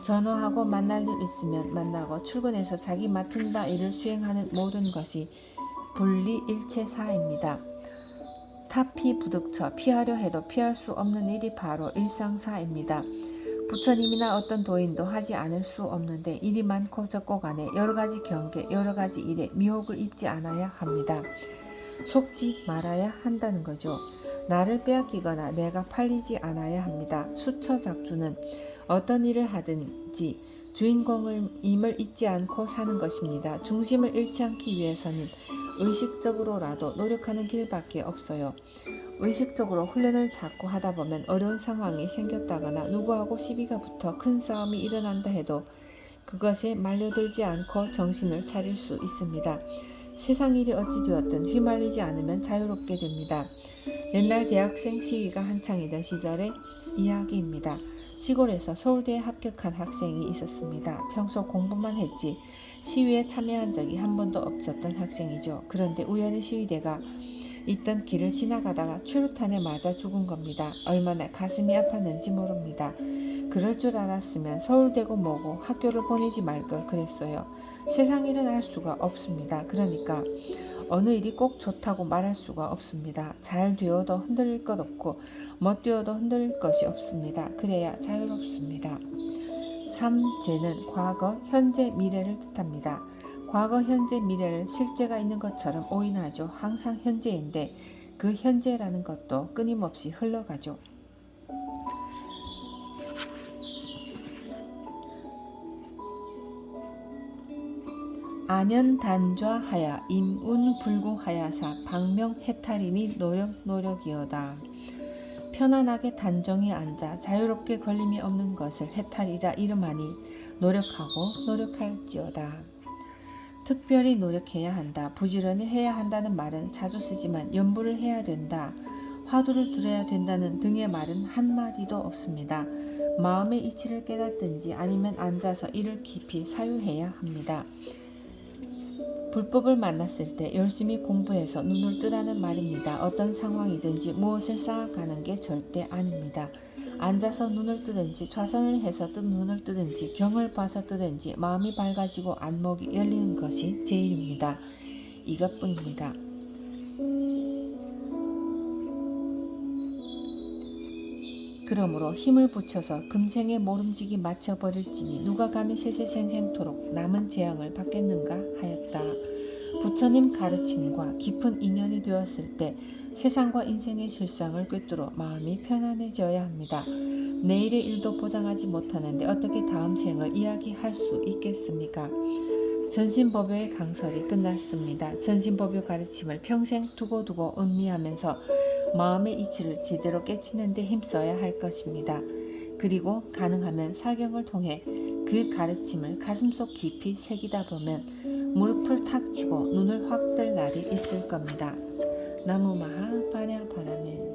전화하고 만날 일 있으면 만나고 출근해서 자기 맡은 바 일을 수행하는 모든 것이 분리일체사입니다. 타피 부득처 피하려 해도 피할 수 없는 일이 바로 일상사입니다. 부처님이나 어떤 도인도 하지 않을 수 없는데 일이 많고 적고 간에 여러가지 경계 여러가지 일에 미혹을 입지 않아야 합니다. 속지 말아야 한다는 거죠. 나를 빼앗기거나 내가 팔리지 않아야 합니다. 수처작주는 어떤 일을 하든지 주인공임을 잊지 않고 사는 것입니다. 중심을 잃지 않기 위해서는 의식적으로라도 노력하는 길밖에 없어요. 의식적으로 훈련을 자꾸 하다 보면 어려운 상황이 생겼다거나 누구하고 시비가 붙어 큰 싸움이 일어난다 해도 그것에 말려들지 않고 정신을 차릴 수 있습니다. 세상 일이 어찌 되었든 휘말리지 않으면 자유롭게 됩니다. 옛날 대학생 시위가 한창이던 시절의 이야기입니다. 시골에서 서울대에 합격한 학생이 있었습니다. 평소 공부만 했지 시위에 참여한 적이 한 번도 없었던 학생이죠. 그런데 우연히 시위대가 있던 길을 지나가다가 최루탄에 맞아 죽은 겁니다. 얼마나 가슴이 아팠는지 모릅니다. 그럴 줄 알았으면 서울대고 뭐고 학교를 보내지 말 걸 그랬어요. 세상 일은 알 수가 없습니다. 그러니까 어느 일이 꼭 좋다고 말할 수가 없습니다. 잘 되어도 흔들릴 것 없고 못 되어도 흔들릴 것이 없습니다. 그래야 자유롭습니다. 삼재는 과거, 현재, 미래를 뜻합니다. 과거, 현재, 미래를 실제가 있는 것처럼 오인하죠. 항상 현재인데 그 현재라는 것도 끊임없이 흘러가죠. 안연단좌하야 임운불구하야사 방명해탈이니 노력이여다. 편안하게 단정히 앉아 자유롭게 걸림이 없는 것을 해탈이라 이름하니 노력하고 노력할지어다. 특별히 노력해야 한다. 부지런히 해야 한다는 말은 자주 쓰지만 연부를 해야 된다. 화두를 들어야 된다는 등의 말은 한마디도 없습니다. 마음의 이치를 깨닫든지 아니면 앉아서 이를 깊이 사유해야 합니다. 불법을 만났을 때 열심히 공부해서 눈을 뜨라는 말입니다. 어떤 상황이든지 무엇을 쌓아가는 게 절대 아닙니다. 앉아서 눈을 뜨든지 좌선을 해서 눈을 뜨든지 경을 봐서 뜨든지 마음이 밝아지고 안목이 열리는 것이 제일입니다. 이것뿐입니다. 그러므로 힘을 붙여서 금생에 모름지기 맞춰버릴지니 누가 감히 세세생생토록 남은 재앙을 받겠는가 하였다. 부처님 가르침과 깊은 인연이 되었을 때 세상과 인생의 실상을 꿰뚫어 마음이 편안해져야 합니다. 내일의 일도 보장하지 못하는데 어떻게 다음 생을 이야기할 수 있겠습니까? 전신법요의 강설이 끝났습니다. 전신법요 가르침을 평생 두고두고 음미하면서 마음의 이치를 제대로 깨치는 데 힘써야 할 것입니다. 그리고 가능하면 사경을 통해 그 가르침을 가슴속 깊이 새기다 보면 무릎을 탁 치고 눈을 확 뜰 날이 있을 겁니다. 나무 마하 바냐 바라멘.